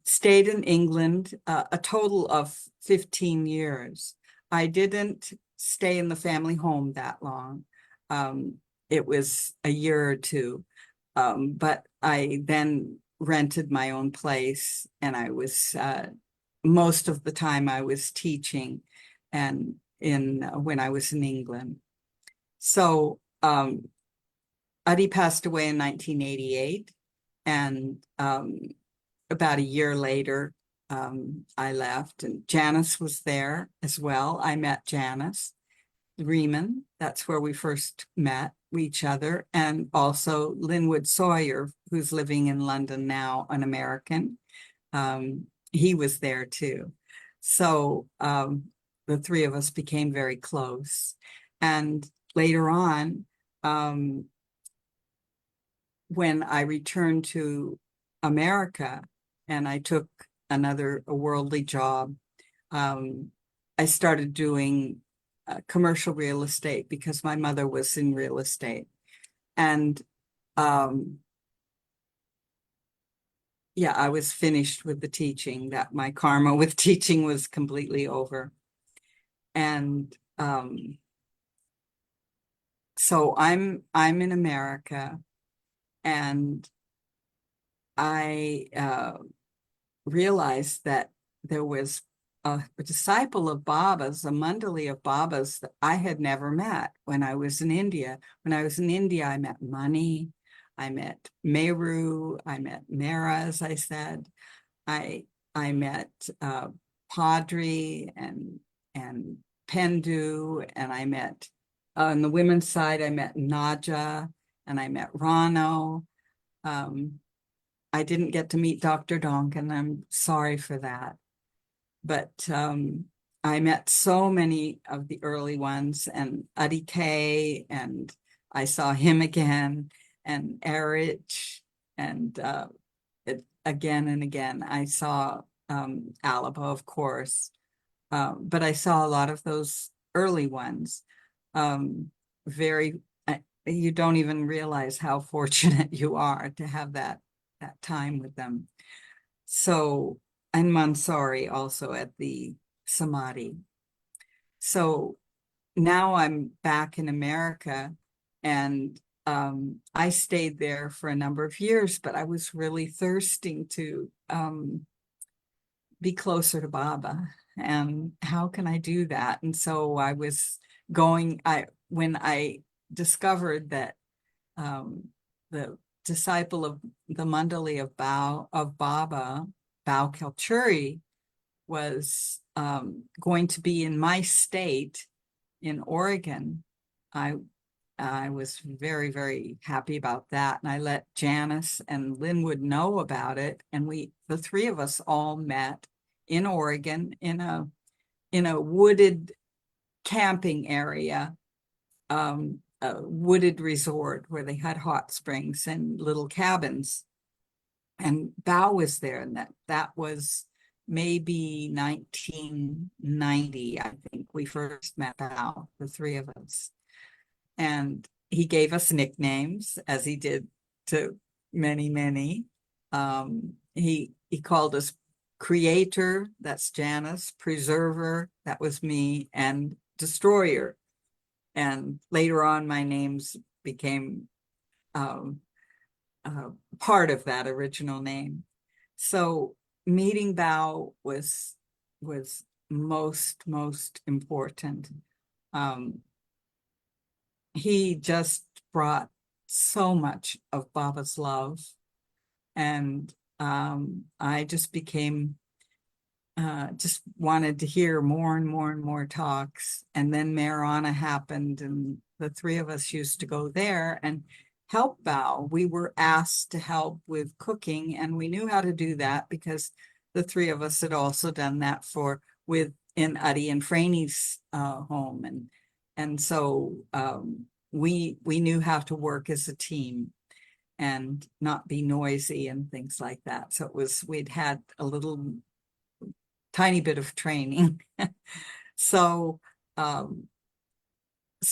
Stayed in England a total of 15 years. I didn't stay in the family home that long. It was a year or two, but I then rented my own place, and I was most of the time I was teaching, and when I was in England. So Adi passed away in 1988, and about a year later, I left, and Janice was there as well. I met Janice Riemann. That's where we first met each other. And also Linwood Sawyer, who's living in London now, an American. He was there too. So the three of us became very close. And later on, when I returned to America, and I took a worldly job, I started doing commercial real estate because my mother was in real estate. And yeah, I was finished with the teaching. That my karma with teaching was completely over. And so I'm in America, and I realized that there was a disciple of Baba's, a mandali of Baba's that I had never met when I was in India. When I was in India, I met Mani, I met Meru, I met Mera, as I said. I met Padri and Pendu, and I met on the women's side, I met Naja, and I met Rano. I didn't get to meet Dr. Donkin. I'm sorry for that. But I met so many of the early ones, and Adi K, and I saw him again, and Erich, and again and again. I saw Alaba, of course, but I saw a lot of those early ones. You don't even realize how fortunate you are to have that time with them. So, and Mansari also at the Samadhi. So now I'm back in America, and I stayed there for a number of years, but I was really thirsting to be closer to Baba. And how can I do that? And so I was when I discovered that the disciple of the Mandali of Baba, Bao Kalchuri, was going to be in my state in Oregon. I was very, very happy about that. And I let Janice and Linwood know about it. And the three of us all met in Oregon in a wooded camping area, a wooded resort where they had hot springs and little cabins. And Bao was there, and that was maybe 1990, I think we first met Bao, the three of us. And he gave us nicknames, as he did to many, many. He called us Creator, that's Janice, Preserver, that was me, and Destroyer. And later on, my names became part of that original name. So meeting Bao was most important. He just brought so much of Baba's love, and I just became just wanted to hear more and more and more talks. And then Meherabad happened, and the three of us used to go there and help Bao. We were asked to help with cooking, and we knew how to do that because the three of us had also done that in Adi and Franny's home, and so we knew how to work as a team and not be noisy and things like that. So we'd had a little tiny bit of training. So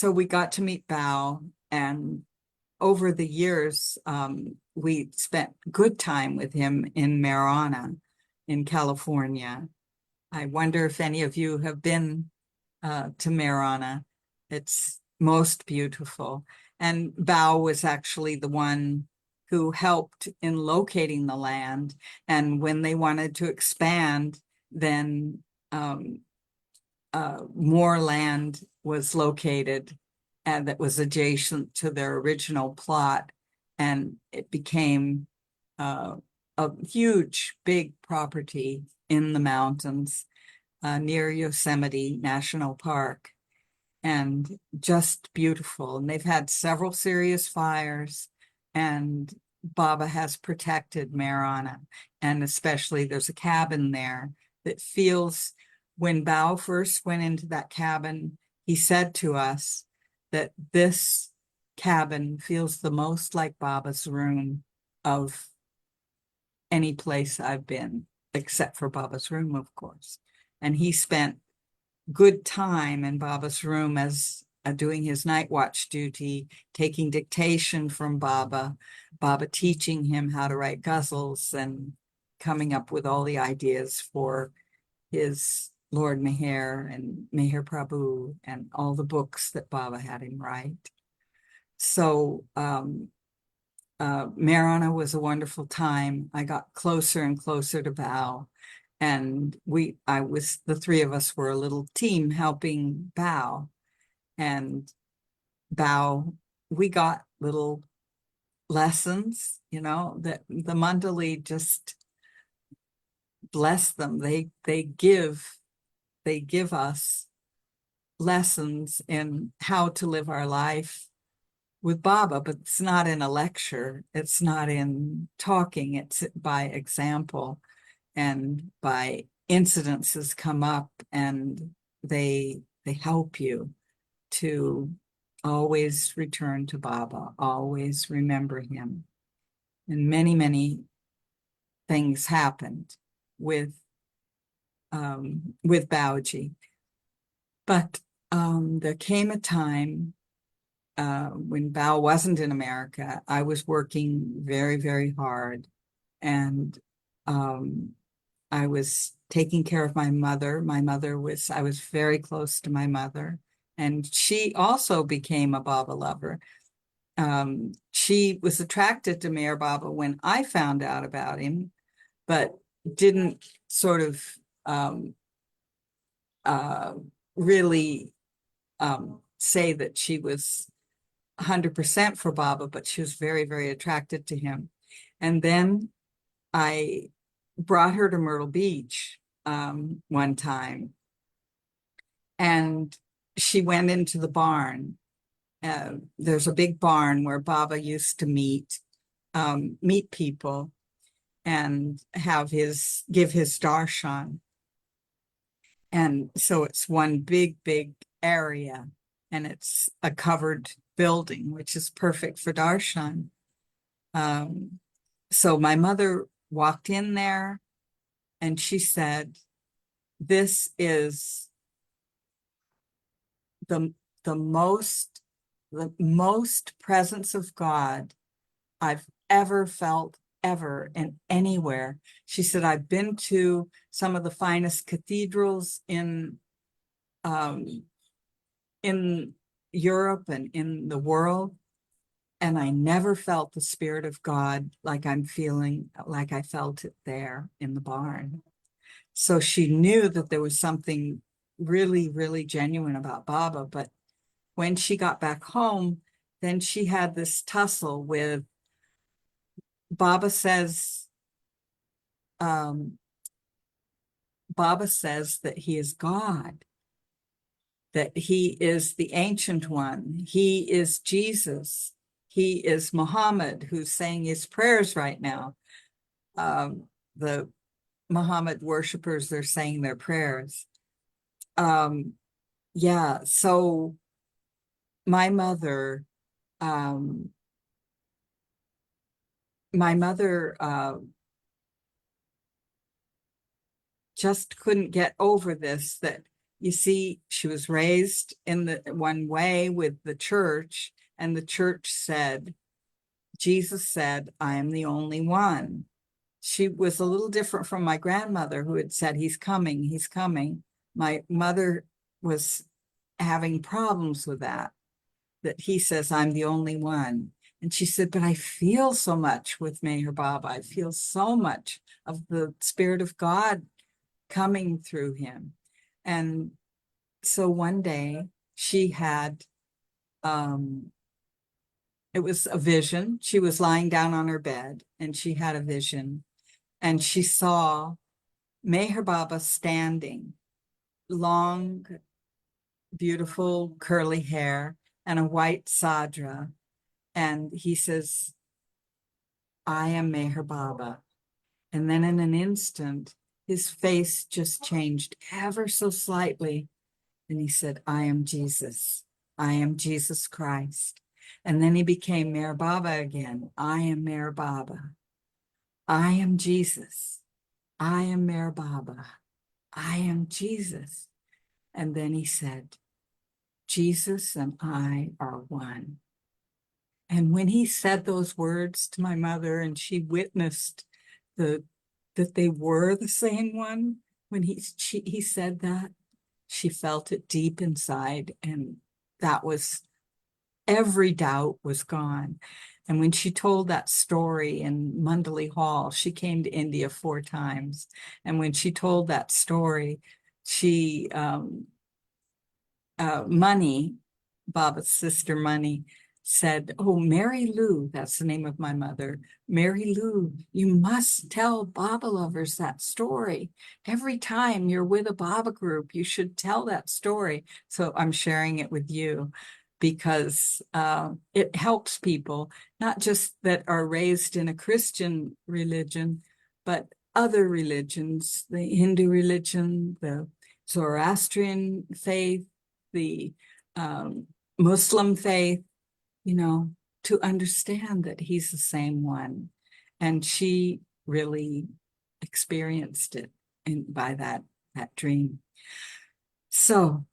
we got to meet Bao, and over the years, we spent good time with him in Marana, in California. I wonder if any of you have been to Marana. It's most beautiful. And Bao was actually the one who helped in locating the land. And when they wanted to expand, then more land was located and that was adjacent to their original plot, and it became a huge, big property in the mountains near Yosemite National Park, and just beautiful. And they've had several serious fires, and Baba has protected Marana, and especially there's a cabin there that feels, when Bao first went into that cabin, he said to us that this cabin feels the most like Baba's room of any place I've been, except for Baba's room, of course. And he spent good time in Baba's room as doing his night watch duty, taking dictation from Baba teaching him how to write ghazals and coming up with all the ideas for his Lord Meher and Meher Prabhu and all the books that Baba had him write. So Marana was a wonderful time. I got closer and closer to Bao, and the three of us were a little team helping Bao. And Bao, we got little lessons, that the Mandali just bless them. They give us lessons in how to live our life with Baba, but it's not in a lecture. It's not in talking. It's by example and by incidences come up, and they help you to always return to Baba, always remember him. And many, many things happened with Baoji. But there came a time when Bao wasn't in America. I was working very, very hard, and I was taking care of my mother. I was very close to my mother, and she also became a Baba lover. She was attracted to Meher Baba when I found out about him, but didn't sort of really say that she was 100% for Baba, but she was very, very attracted to him. And then I brought her to Myrtle Beach one time, and she went into the barn. There's a big barn where Baba used to meet people and give his darshan. And so it's one big, big area, and it's a covered building, which is perfect for darshan. So my mother walked in there, and she said, this is the most presence of God I've ever felt, ever, and anywhere. She said, I've been to some of the finest cathedrals in Europe and in the world, and I never felt the Spirit of God like I'm feeling, like I felt it there in the barn. So she knew that there was something really, really genuine about Baba. But when she got back home, then she had this tussle with Baba says, that he is God, that he is the Ancient One, he is Jesus, he is Muhammad, who's saying his prayers right now. The Muhammad worshippers, they're saying their prayers. Yeah, so my mother, just couldn't get over this, that, you see, she was raised in the one way with the church, and the church said, Jesus said, I am the only one. She was a little different from my grandmother, who had said, he's coming, he's coming. My mother was having problems with that he says, I'm the only one. And she said, but I feel so much with Meherabad. I feel so much of the Spirit of God coming through him. And so one day she had, it was a vision. She was lying down on her bed, and she had a vision, and she saw Meher Baba standing, long, beautiful curly hair and a white sadra. And he says, I am Meher Baba. And then in an instant, his face just changed ever so slightly. And he said, I am Jesus. I am Jesus Christ. And then he became Meher Baba again. I am Meher Baba. I am Jesus. I am Meher Baba. I am Jesus. And then he said, Jesus and I are one. And when he said those words to my mother, and she witnessed that they were the same one, when he said that, she felt it deep inside, and that was, every doubt was gone. And when she told that story in Mundali Hall, she came to India 4 times. And when she told that story, she, Money, Baba's sister Money, said, oh, Mary Lou, that's the name of my mother. Mary Lou, you must tell Baba lovers that story. Every time you're with a Baba group, you should tell that story. So I'm sharing it with you because it helps people, not just that are raised in a Christian religion, but other religions, the Hindu religion, the Zoroastrian faith, the Muslim faith, to understand that he's the same one. And she really experienced it by that dream. So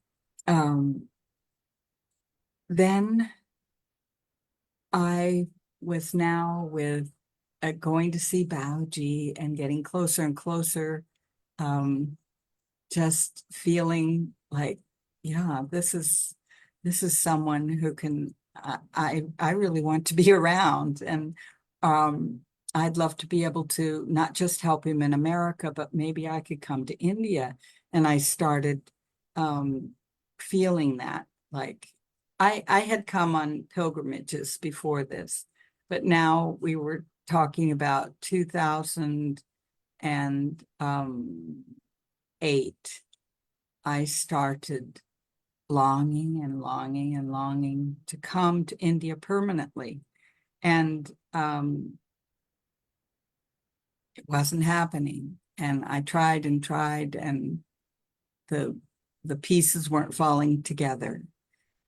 then I was now with going to see Baoji and getting closer and closer, just feeling like, yeah, this is someone who can, I really want to be around. And I'd love to be able to not just help him in America, but maybe I could come to India. And I started feeling that, like, I had come on pilgrimages before this, but now we were talking about 2008. I started longing and longing and longing to come to India permanently. And it wasn't happening. And I tried and tried, and the pieces weren't falling together.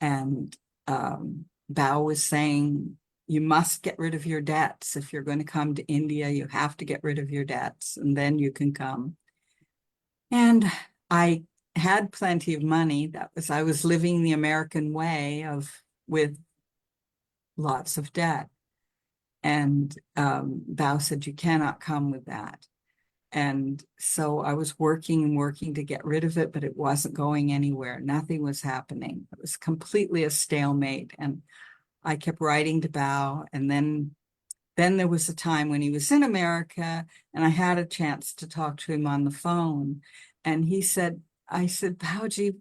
And Bao was saying, you must get rid of your debts. If you're going to come to India, you have to get rid of your debts, and then you can come. And I had plenty of money. I was living the American way with lots of debt. And Bao said, you cannot come with that. And so I was working and working to get rid of it, but it wasn't going anywhere. Nothing was happening. It was completely a stalemate. And I kept writing to Bao. And then there was a time when he was in America, and I had a chance to talk to him on the phone. And I said, Baoji,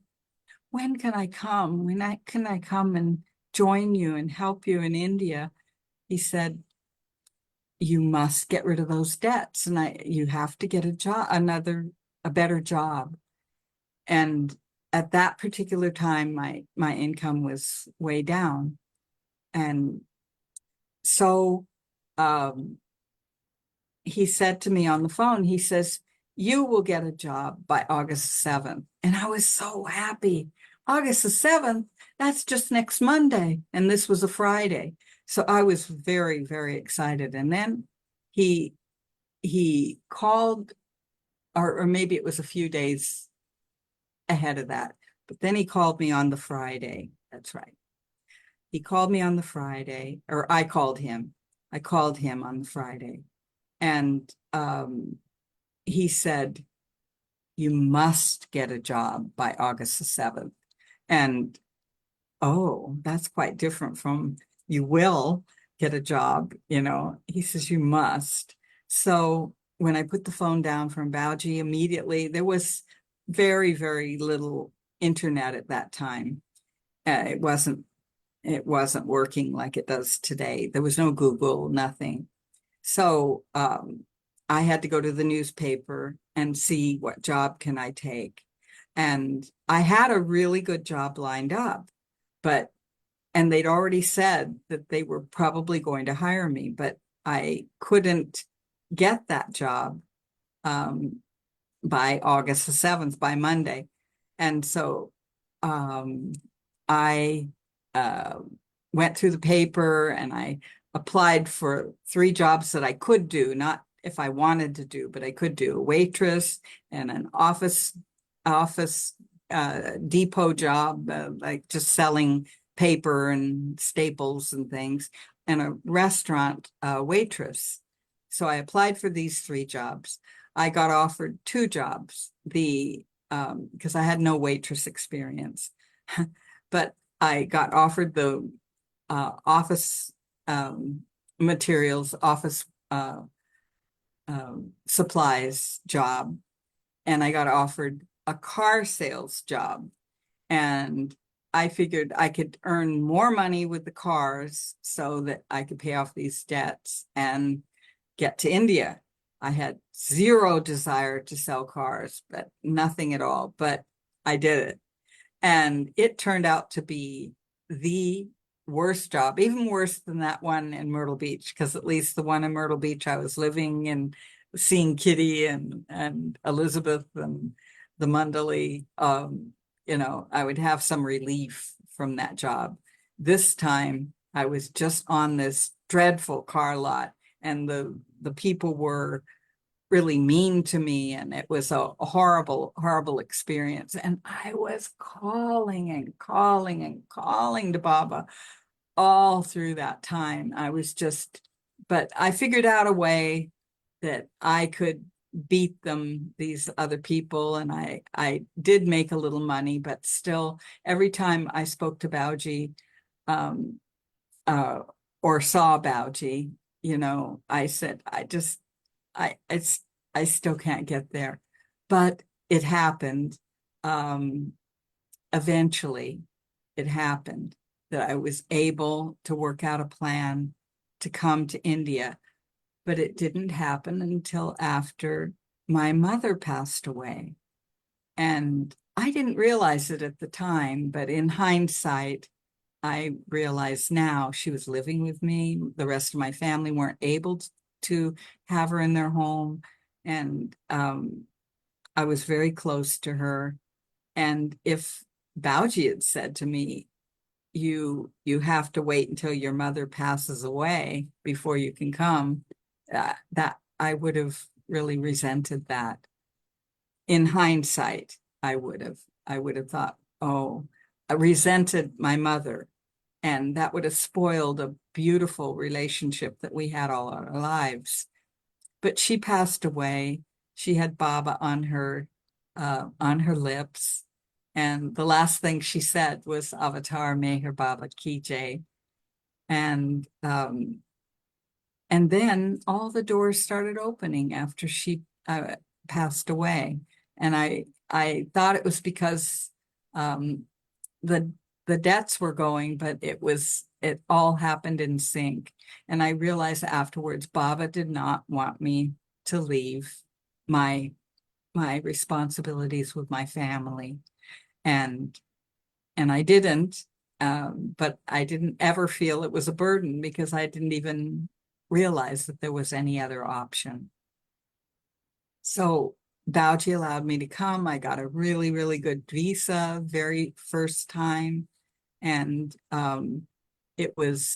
when can I come? Can I come and join you and help you in India? He said, you must get rid of those debts, and you have to get a better job. And at that particular time, my income was way down. And so he said to me on the phone, he says, you will get a job by August 7th. And I was so happy. August the 7th, that's just next Monday. And this was a Friday. So I was very, very excited. And then he called, or maybe it was a few days ahead of that, but then he called me on the Friday. That's right. He called me on the Friday, or I called him. I called him on the Friday. And he said, you must get a job by August the 7th. And, oh, that's quite different from you will get a job, He says, you must. So when I put the phone down from Baoji, immediately, there was very, very little internet at that time. It wasn't working like it does today. There was no Google, nothing. So I had to go to the newspaper and see what job can I take. And I had a really good job lined up, and they'd already said that they were probably going to hire me, but I couldn't get that job by August the 7th, by Monday. And so I went through the paper, and I applied for 3 jobs that I could do, not if I wanted to do, but I could do: a waitress and an office depot job, like just selling paper and staples and things, and a restaurant waitress. So I applied for these 3 jobs. I got offered 2 jobs, because I had no waitress experience, but I got offered the office materials, office supplies job, and I got offered a car sales job. And I figured I could earn more money with the cars so that I could pay off these debts and get to India. I had zero desire to sell cars, but nothing at all, but I did it. And it turned out to be the worst job, even worse than that one in Myrtle Beach, because at least the one in Myrtle Beach, I was living and seeing Kitty and Elizabeth and the Mundali. I would have some relief from that job. This time I was just on this dreadful car lot, and the people were really mean to me, and it was a horrible, horrible experience. And I was calling and calling and calling to Baba all through that time. But I figured out a way that I could beat them, these other people, and I did make a little money, but still, every time I spoke to Baoji or saw Baoji, I said, I still can't get there. But it happened. Eventually, it happened that I was able to work out a plan to come to India. But it didn't happen until after my mother passed away. And I didn't realize it at the time, but in hindsight, I realize now she was living with me. The rest of my family weren't able to have her in their home. And I was very close to her. And if Bauji had said to me, you have to wait until your mother passes away before you can come, that I would have really resented that. In hindsight, I would have thought, oh, I resented my mother, and that would have spoiled a beautiful relationship that we had all our lives. But she passed away. She had Baba on her lips, and the last thing she said was Avatar Meher Baba Ki Jai. And then all the doors started opening after she passed away. And I thought it was because the debts were going, but it all happened in sync. And I realized afterwards, Baba did not want me to leave my responsibilities with my family. And I didn't, but I didn't ever feel it was a burden because I didn't even realize that there was any other option. So Bauji allowed me to come. I got a really, really good visa, very first time. And it was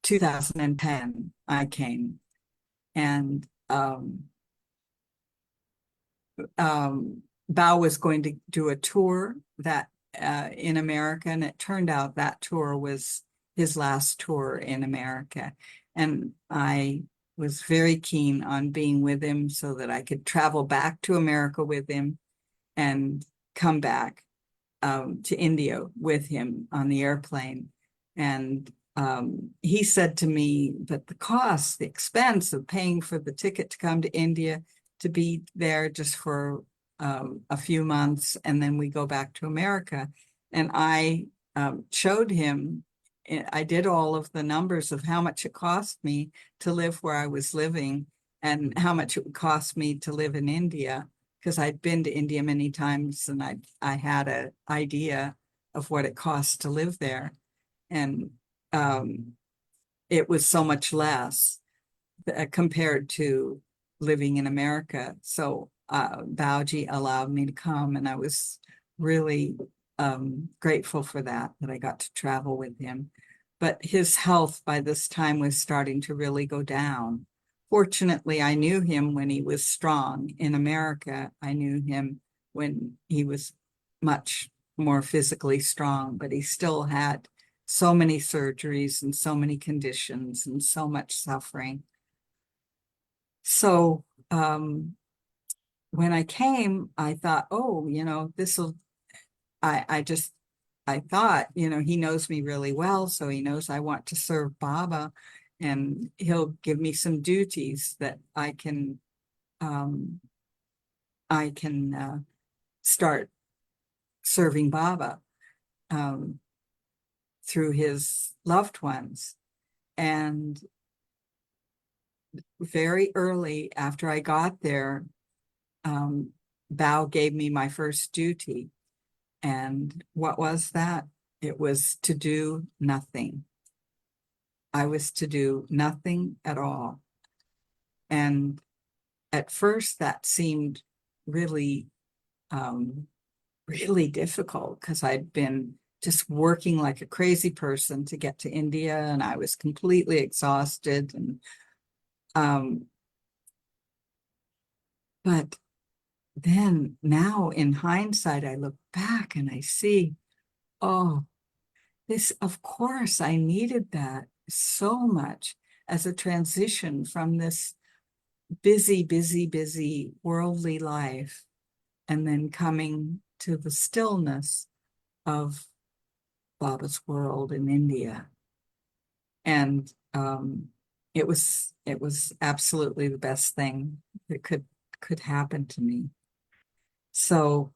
2010 I came. And Bao was going to do a tour that in America, and it turned out that tour was his last tour in America. And I was very keen on being with him so that I could travel back to America with him and come back to India with him on the airplane. And he said to me that the expense of paying for the ticket to come to India, to be there just for a few months, and then we go back to America. And I showed him, I did all of the numbers of how much it cost me to live where I was living and how much it would cost me to live in India, because I'd been to India many times and I had an idea of what it costs to live there. And it was so much less compared to living in America. So Bauji allowed me to come, and I was really grateful for that I got to travel with him. But his health by this time was starting to really go down. Fortunately, I knew him when he was strong. In America, I knew him when he was much more physically strong, but he still had so many surgeries and so many conditions and so much suffering. So when I came, I thought, oh, I thought, he knows me really well, so he knows I want to serve Baba, and he'll give me some duties that I can start serving Baba through his loved ones. And very early after I got there, Bao gave me my first duty. And what was that? It was to do nothing. I was to do nothing at all. And at first that seemed really, really difficult, because I'd been just working like a crazy person to get to India, and I was completely exhausted. And but then now in hindsight, I look back and I see, oh, of course, I needed that so much as a transition from this busy, busy, busy worldly life, and then coming to the stillness of Baba's world in India. And it was absolutely the best thing that could happen to me. So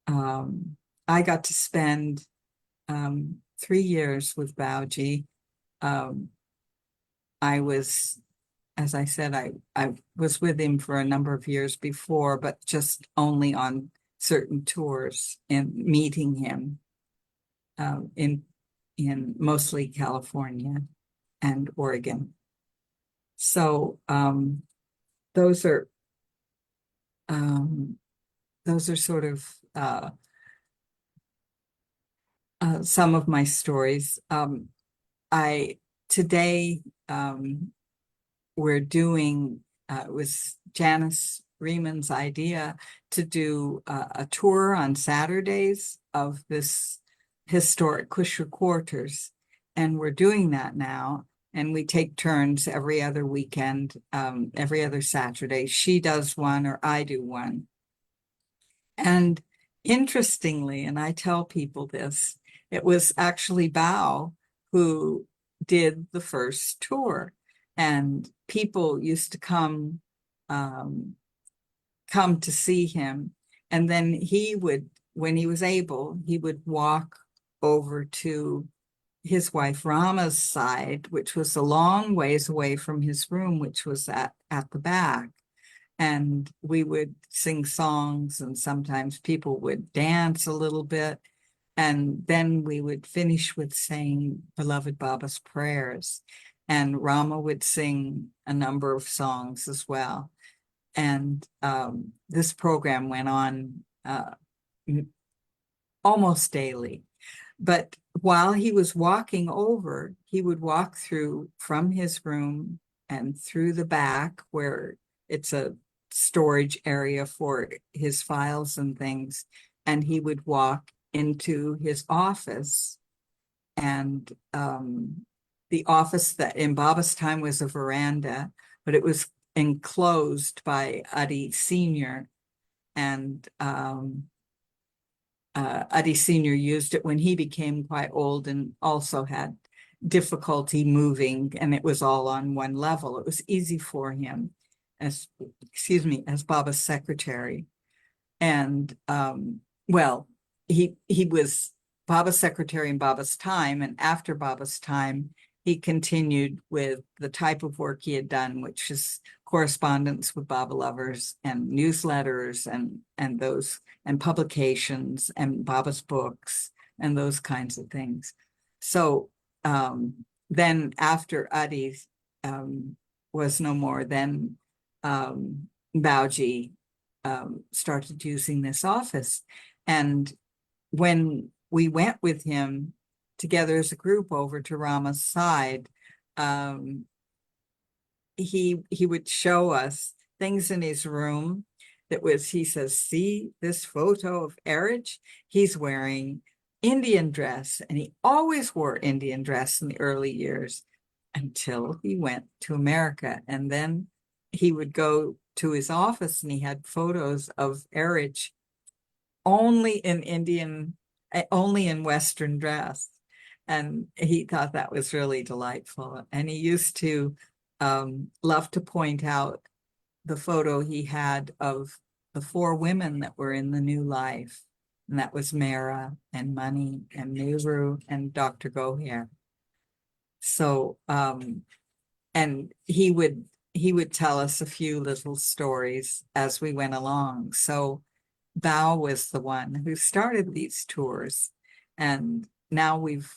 I got to spend 3 years with Baoji. I was, as I said, I was with him for a number of years before, but just only on certain tours and meeting him in mostly California and Oregon. So those are sort of some of my stories. Today we're doing, it was Janice Riemann's idea to do a tour on Saturdays of this historic Kusher quarters. And we're doing that now. And we take turns every other weekend, every other Saturday. She does one or I do one. And interestingly, and I tell people this, it was actually Bao who did the first tour. And people used to come to see him. And then he would, when he was able, he would walk over to his wife Rama's side, which was a long ways away from his room, which was at the back. And we would sing songs, and sometimes people would dance a little bit. And then we would finish with saying Beloved Baba's prayers. And Rama would sing a number of songs as well. And this program went on almost daily. But while he was walking over, he would walk through from his room and through the back where it's a storage area for his files and things. And he would walk into his office. And the office that in Baba's time was a veranda, but it was enclosed by Adi Sr. And Adi Sr. used it when he became quite old and also had difficulty moving, and it was all on one level. It was easy for him as Baba's secretary. And well, he was Baba's secretary in Baba's time, and after Baba's time, he continued with the type of work he had done, which is correspondence with Baba lovers and newsletters and those and publications and Baba's books and those kinds of things. So then after Adi was no more, then Baoji started using this office. And when we went with him together as a group over to Rama's side, he would show us things in his room that was, he says, see this photo of Erich? He's wearing Indian dress, and he always wore Indian dress in the early years until he went to America. And then he would go to his office and he had photos of Erich only in Western dress. And he thought that was really delightful. And he used to love to point out the photo he had of the 4 women that were in the new life. And that was Mara and Mani and Nehru and Dr. Goher. So, and he would tell us a few little stories as we went along. So Bao was the one who started these tours. And now we've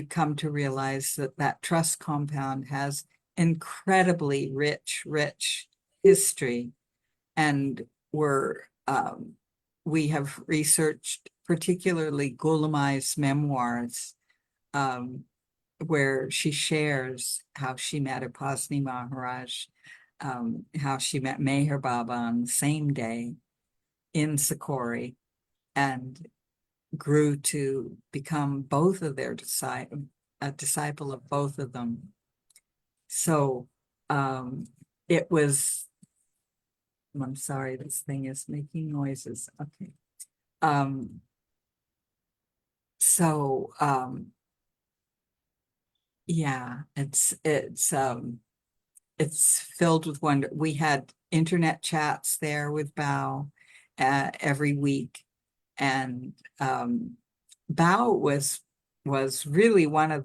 come to realize that trust compound has incredibly rich history. And we have researched particularly Gulamai's memoirs, where she shares how she met Upasni Maharaj, how she met Meherabad on the same day in Sikori, and grew to become both of their a disciple of both of them. So it was, I'm sorry, this thing is making noises. Okay. Yeah, it's filled with wonder. We had internet chats there with Bao every week. And Bao was was really one of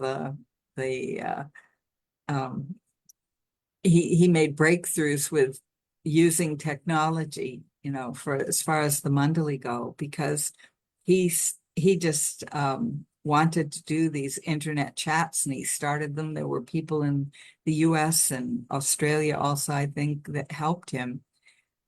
he made breakthroughs with using technology, for as far as the Mandali go, because he just wanted to do these internet chats, and he started them. There were people in the US and Australia also, I think, that helped him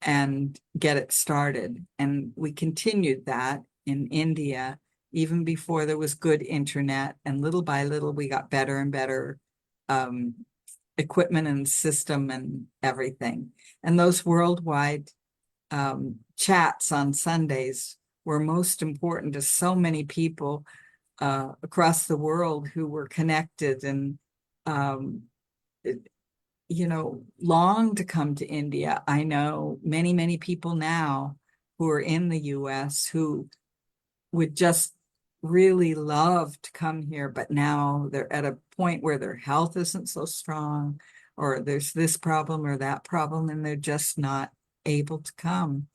and get it started. And we continued that in India, even before there was good internet. And little by little, we got better and better equipment and system and everything. And those worldwide chats on Sundays were most important to so many people across the world who were connected and long to come to India. I know many, many people now who are in the US who would just really love to come here, but now they're at a point where their health isn't so strong, or there's this problem or that problem, and they're just not able to come.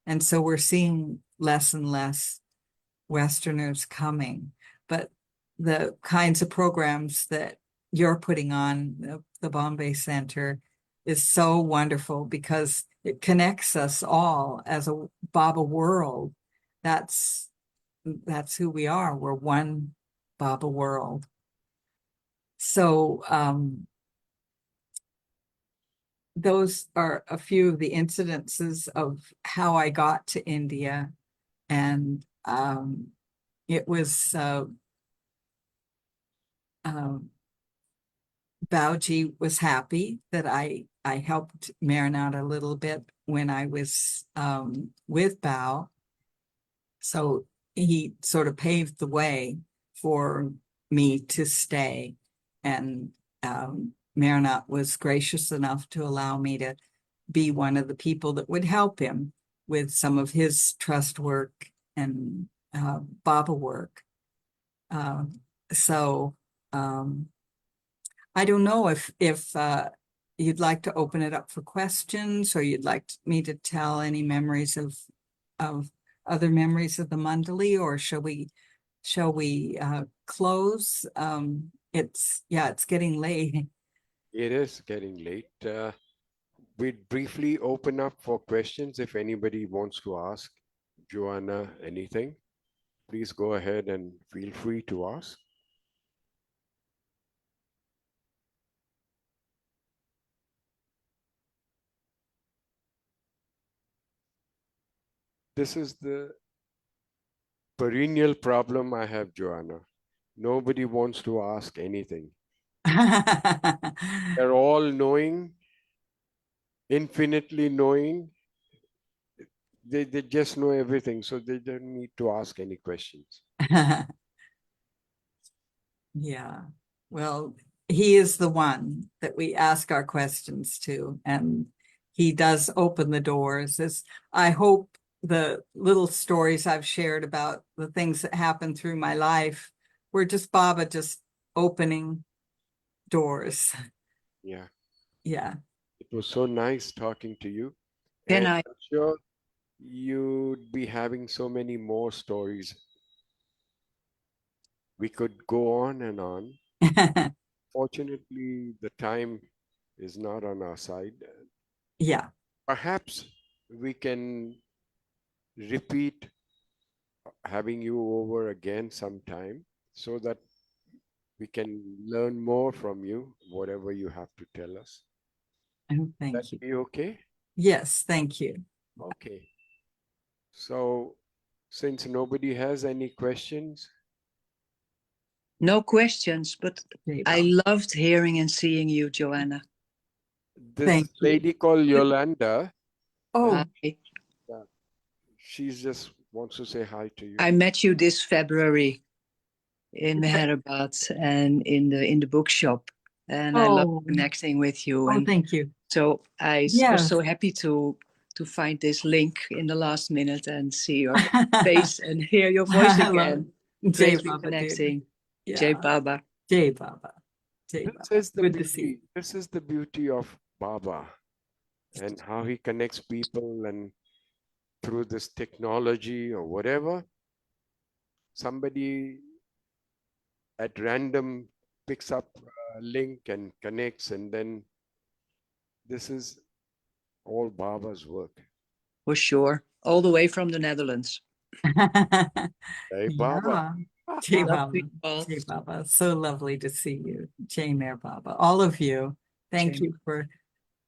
And so we're seeing less and less Westerners coming. But the kinds of programs that you're putting on, the Bombay Center, is so wonderful because it connects us all as a Baba world. That's who we are. We're one Baba world. So those are a few of the incidences of how I got to India. And it was Bauji was happy that I helped Marinate a little bit when I was with Bao. So he sort of paved the way for me to stay. And Marinate was gracious enough to allow me to be one of the people that would help him with some of his trust work and Baba work. So I don't know if you'd like to open it up for questions, or you'd like me to tell any memories of other memories of the Mandali, or shall we close? It's getting late. It is getting late. We'd briefly open up for questions if anybody wants to ask Joanna anything. Please go ahead and feel free to ask. This is the perennial problem I have, Joanna. Nobody wants to ask anything. They're all knowing, infinitely knowing. They just know everything, so they don't need to ask any questions. Yeah, well, he is the one that we ask our questions to, and he does open the doors. As I hope the little stories I've shared about the things that happened through my life were just Baba just opening doors. Yeah. Yeah. It was so nice talking to you. Can And I? I'm sure you'd be having so many more stories. We could go on and on. Fortunately, the time is not on our side. Yeah. Perhaps we can repeat having you over again sometime so that we can learn more from you, whatever you have to tell us. Oh, thank That you. be okay? Yes, thank you. Okay. So since nobody has any questions, No questions, but Jai I Baba. loved hearing and seeing you, Joanna. this Thank you. lady called Yolanda, Oh, she just wants to say hi to you. I met you this February in Meherabad and in the bookshop, and I love oh, connecting with you. oh, And thank you. so I was Yes. so happy to find this link in the last minute and see your face and hear your voice I love again. it. Jai Greatly Baba, dear. connecting. Jai Yeah. Baba. Jai Baba. Jai This Baba. is the Good to see you. beauty. This is the beauty of Baba and how he connects people, and through this technology or whatever, somebody at random picks up a link and connects, and then this is all Baba's work. For sure. All the way from the Netherlands. Hey, Baba. Yeah. Jai Love Baba. you all. Jai Baba. So lovely to see you. Jai Mehr Baba. All of you. Thank Jai you for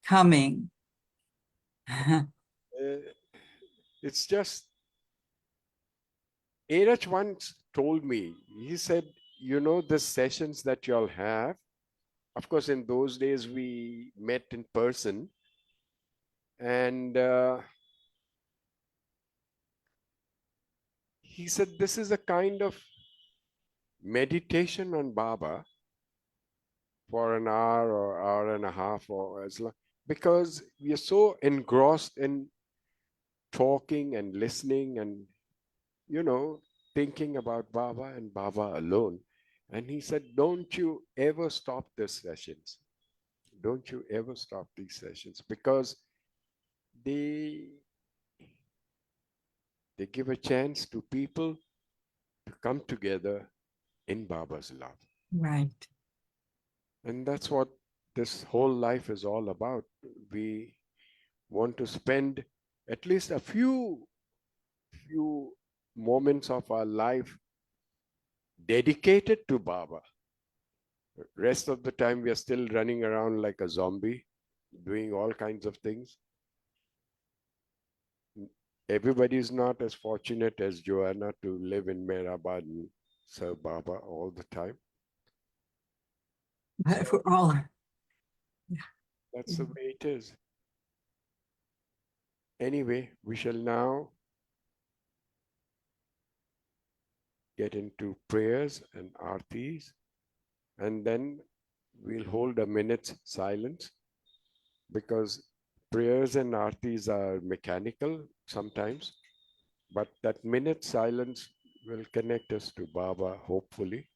coming. It's just, Erach once told me, he said, you know, the sessions that y'all have, of course, in those days we met in person, and he said, this is a kind of meditation on Baba for an hour or hour and a half or as long, because we are so engrossed in talking and listening and, you know, thinking about Baba and Baba alone. And he said, don't you ever stop these sessions. Don't you ever stop these sessions, because they give a chance to people to come together in Baba's love. Right. And that's what this whole life is all about. We want to spend at least a few moments of our life dedicated to Baba. Rest of the time, we are still running around like a zombie, doing all kinds of things. Everybody is not as fortunate as Joanna to live in Meherabad and serve Baba all the time. But So we're all, that's the way it is. Anyway, we shall now get into prayers and aartis, and then we'll hold a minute's silence, because prayers and aartis are mechanical sometimes, but that minute silence will connect us to Baba, hopefully,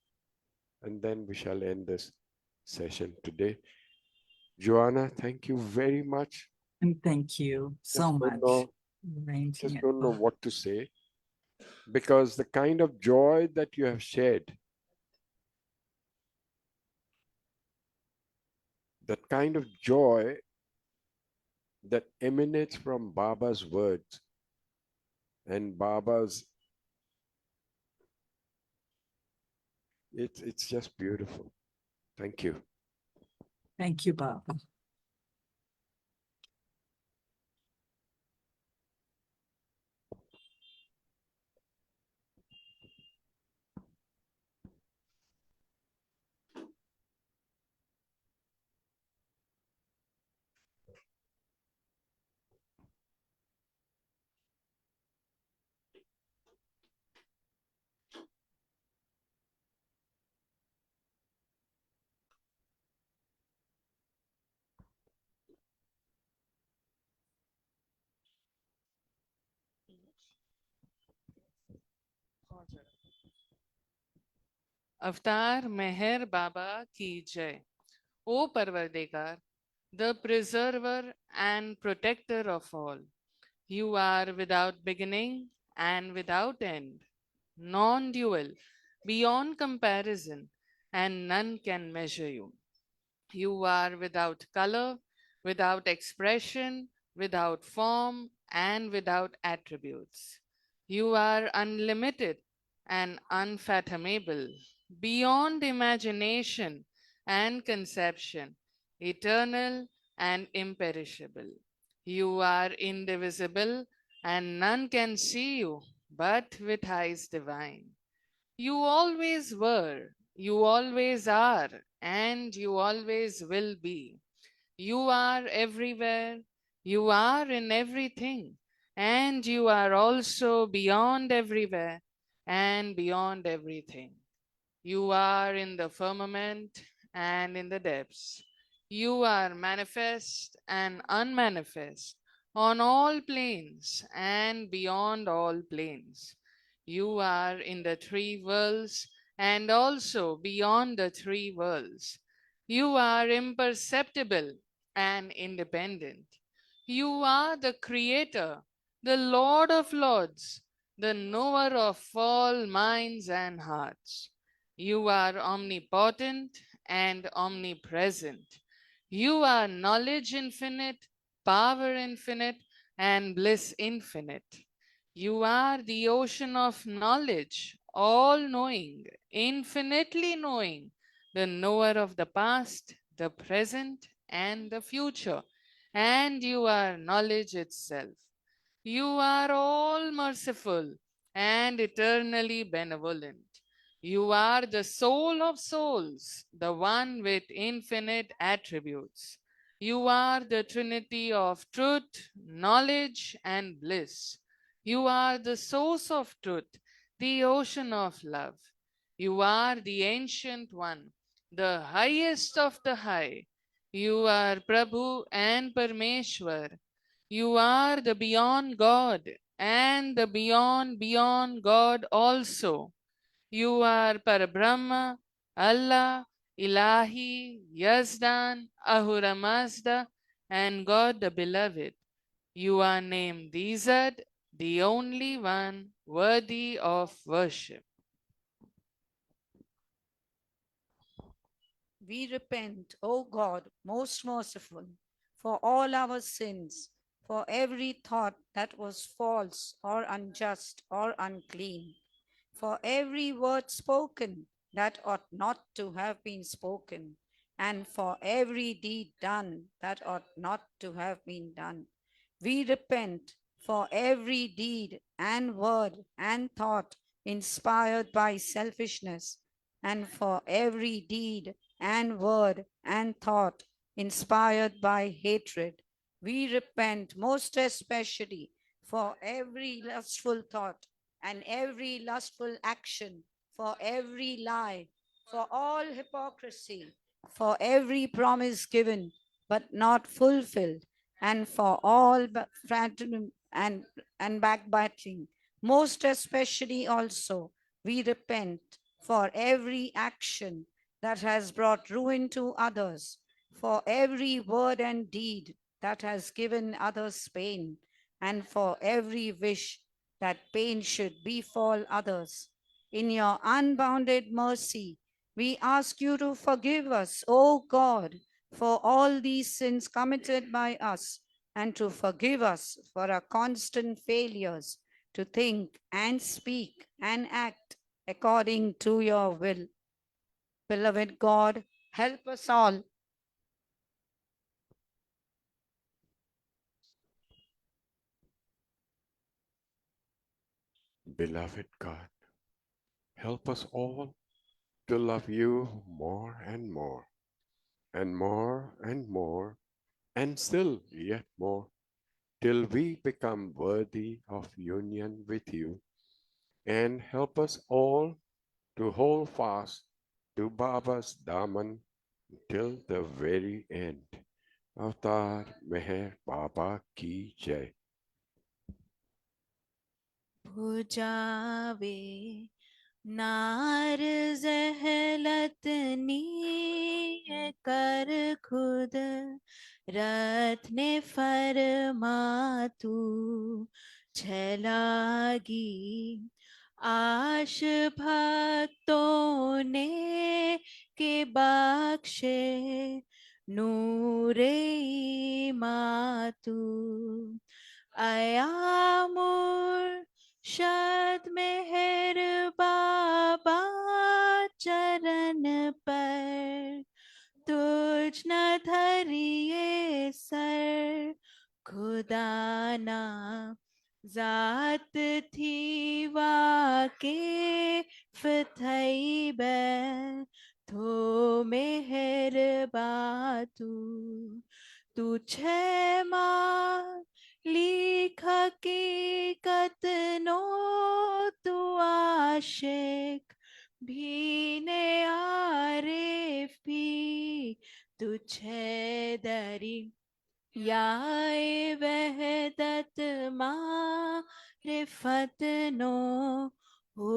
and then we shall end this session today. Joanna, thank you very much. and thank you so Just don't much. know, Arranging just it. don't know what to say, because the kind of joy that you have shared, that kind of joy that emanates from Baba's words and Baba's, it's just beautiful. Thank you. Thank you, Baba. Avatar Meher Baba ki jai. O Parvardigar, the preserver and protector of all, you are without beginning and without end, non-dual, beyond comparison, and none can measure you. You are without color, without expression, without form, and without attributes. You are unlimited and unfathomable, beyond imagination and conception, eternal and imperishable. You are indivisible, and none can see you but with eyes divine. You always were, you always are, and you always will be. You are everywhere, you are in everything, and you are also beyond everywhere and beyond everything. You are in the firmament and in the depths. You are manifest and unmanifest on all planes and beyond all planes. You are in the three worlds and also beyond the three worlds. You are imperceptible and independent. You are the Creator, the Lord of Lords, the knower of all minds and hearts. You are omnipotent and omnipresent. You are knowledge infinite, power infinite, and bliss infinite. You are the ocean of knowledge, all knowing, infinitely knowing, the knower of the past, the present, and the future. And you are knowledge itself. You are all merciful and eternally benevolent. You are the soul of souls, the one with infinite attributes. You are the trinity of truth, knowledge, and bliss. You are the source of truth, the ocean of love. You are the ancient one, the highest of the high. You are Prabhu and Parmeshwar. You are the beyond God and the beyond God also. You are Parabrahma, Allah, Ilahi, Yazdan, Ahura Mazda, and God the Beloved. You are named Dizad, the only one worthy of worship. We repent, O God, most merciful, for all our sins, for every thought that was false or unjust or unclean, for every word spoken that ought not to have been spoken, and for every deed done that ought not to have been done. We repent for every deed and word and thought inspired by selfishness, and for every deed and word and thought inspired by hatred. We repent most especially for every lustful thought and every lustful action, for every lie, for all hypocrisy, for every promise given but not fulfilled, and for all fraternity and backbiting. Most especially also, we repent for every action that has brought ruin to others, for every word and deed that has given others pain, and for every wish that pain should befall others. In your unbounded mercy, we ask you to forgive us, O God, for all these sins committed by us, and to forgive us for our constant failures to think and speak and act according to your will. Beloved God, help us all. Beloved God, help us all to love you more and more, and more and more, and still yet more, till we become worthy of union with you, and help us all to hold fast to Baba's Daman till the very end. Avatar Meher Baba Ki Jai. बुझावे नार जहलतनी कर खुद रथ ने फरमा तू छलागी आश भक्तों ने के बख्शे नूरे मातू अयामुर शद मेहर बाबा चरण पर तुझ न धरिए सर खुदाना जात थी वाके फथई बै थो मेहर बातू तू छे माँ लिख हकीकत नो तू आशिक भीने आरिफ भी तुझे दरी याए वहदत मारिफत नो हो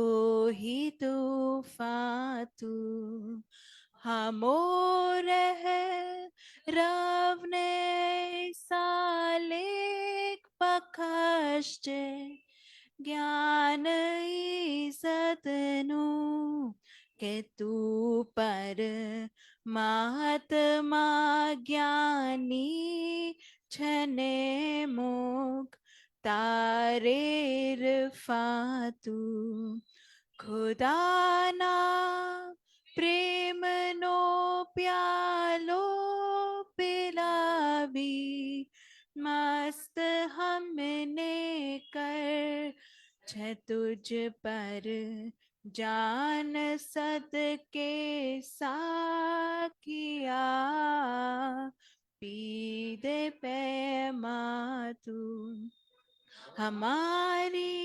ही तूफातू हमोर है रव ने सालेक बख्शे ज्ञान ईजत नु के तू परमात्मा ज्ञानी छने मुख तारेर फातू खुदाना प्रेमनो प्यालो पिलावी मस्त हमने कर छ तुझ पर जान सद के साकिया पी दे पैमा तू हमारी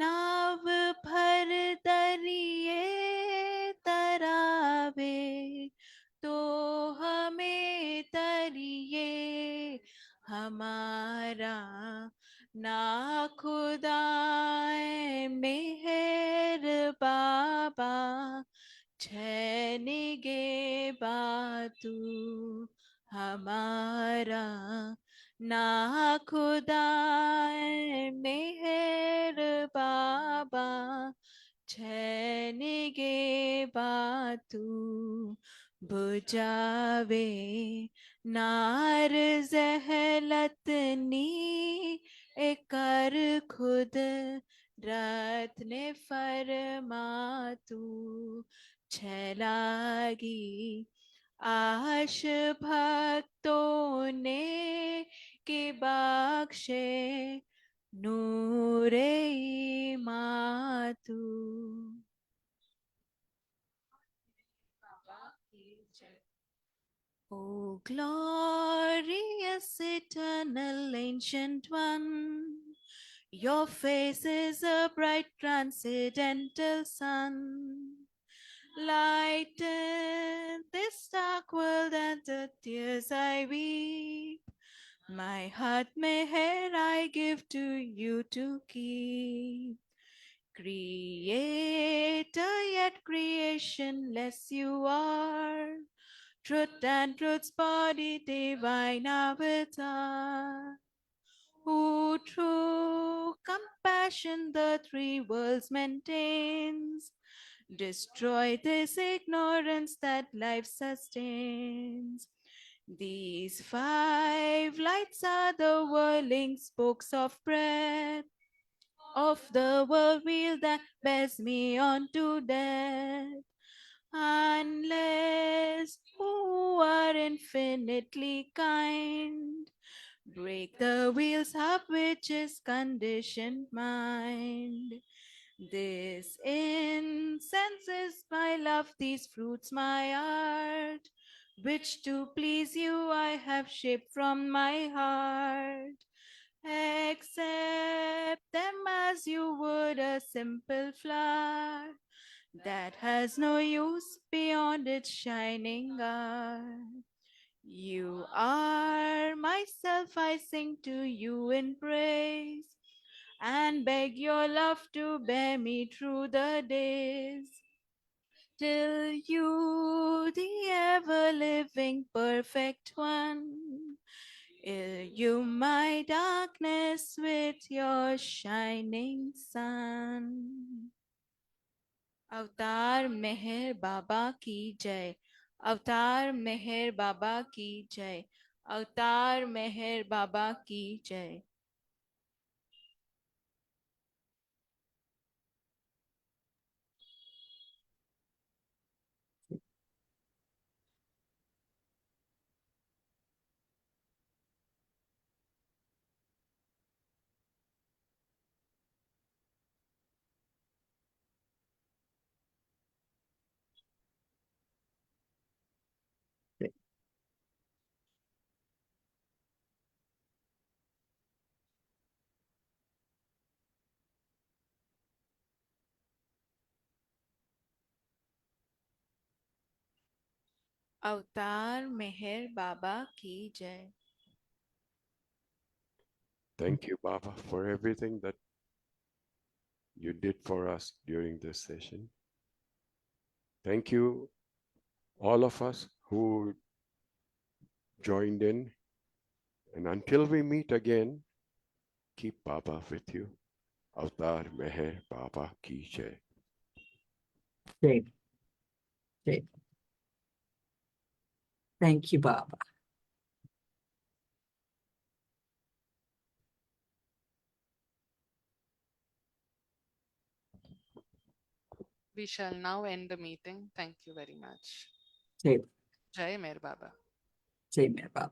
नाव भर दरिए तरावे तो हमें तरिए हमारा ना खुदाए मेहर बाबा छनिगे बातू हमारा ना खुदाए मेहर बाबा छनिगे बातू बुझावे नार जहलतनी एकर खुद रथ ने फरमातू छलागी आश भक्तों ने के बख्शे नूरे मातू O glorious eternal ancient one, your face is a bright transcendental sun. Lighten this dark world and the tears I weep. My heart meher I give to you to keep. Creator yet creationless you are. Truth and truth's body, divine avatar. Who through compassion the three worlds maintains. Destroy this ignorance that life sustains. These five lights are the whirling spokes of breath of the world wheel that bears me on to death. Unless who are infinitely kind, break the wheels up which is conditioned mind. This incense is my love, these fruits my art, which to please you I have shaped from my heart. Accept them as you would a simple flower that has no use beyond its shining art. You are myself, I sing to you in praise and beg your love to bear me through the days. Till you, the ever living perfect one, you my darkness with your shining sun. अवतार मेहर बाबा की जय, अवतार मेहर बाबा की जय, अवतार मेहर बाबा की जय. अवतार मेहर बाबा की जय. Thank you, Baba, for everything that you did for us during this session. Thank you, all of us who joined in. And until we meet again, keep Baba with you. Avtar Meher Baba Ki Jai. Jai, Jai. Thank you, Baba. We shall now end the meeting. Thank you very much. Jai, Jai Meher Baba. Jai Meher Baba.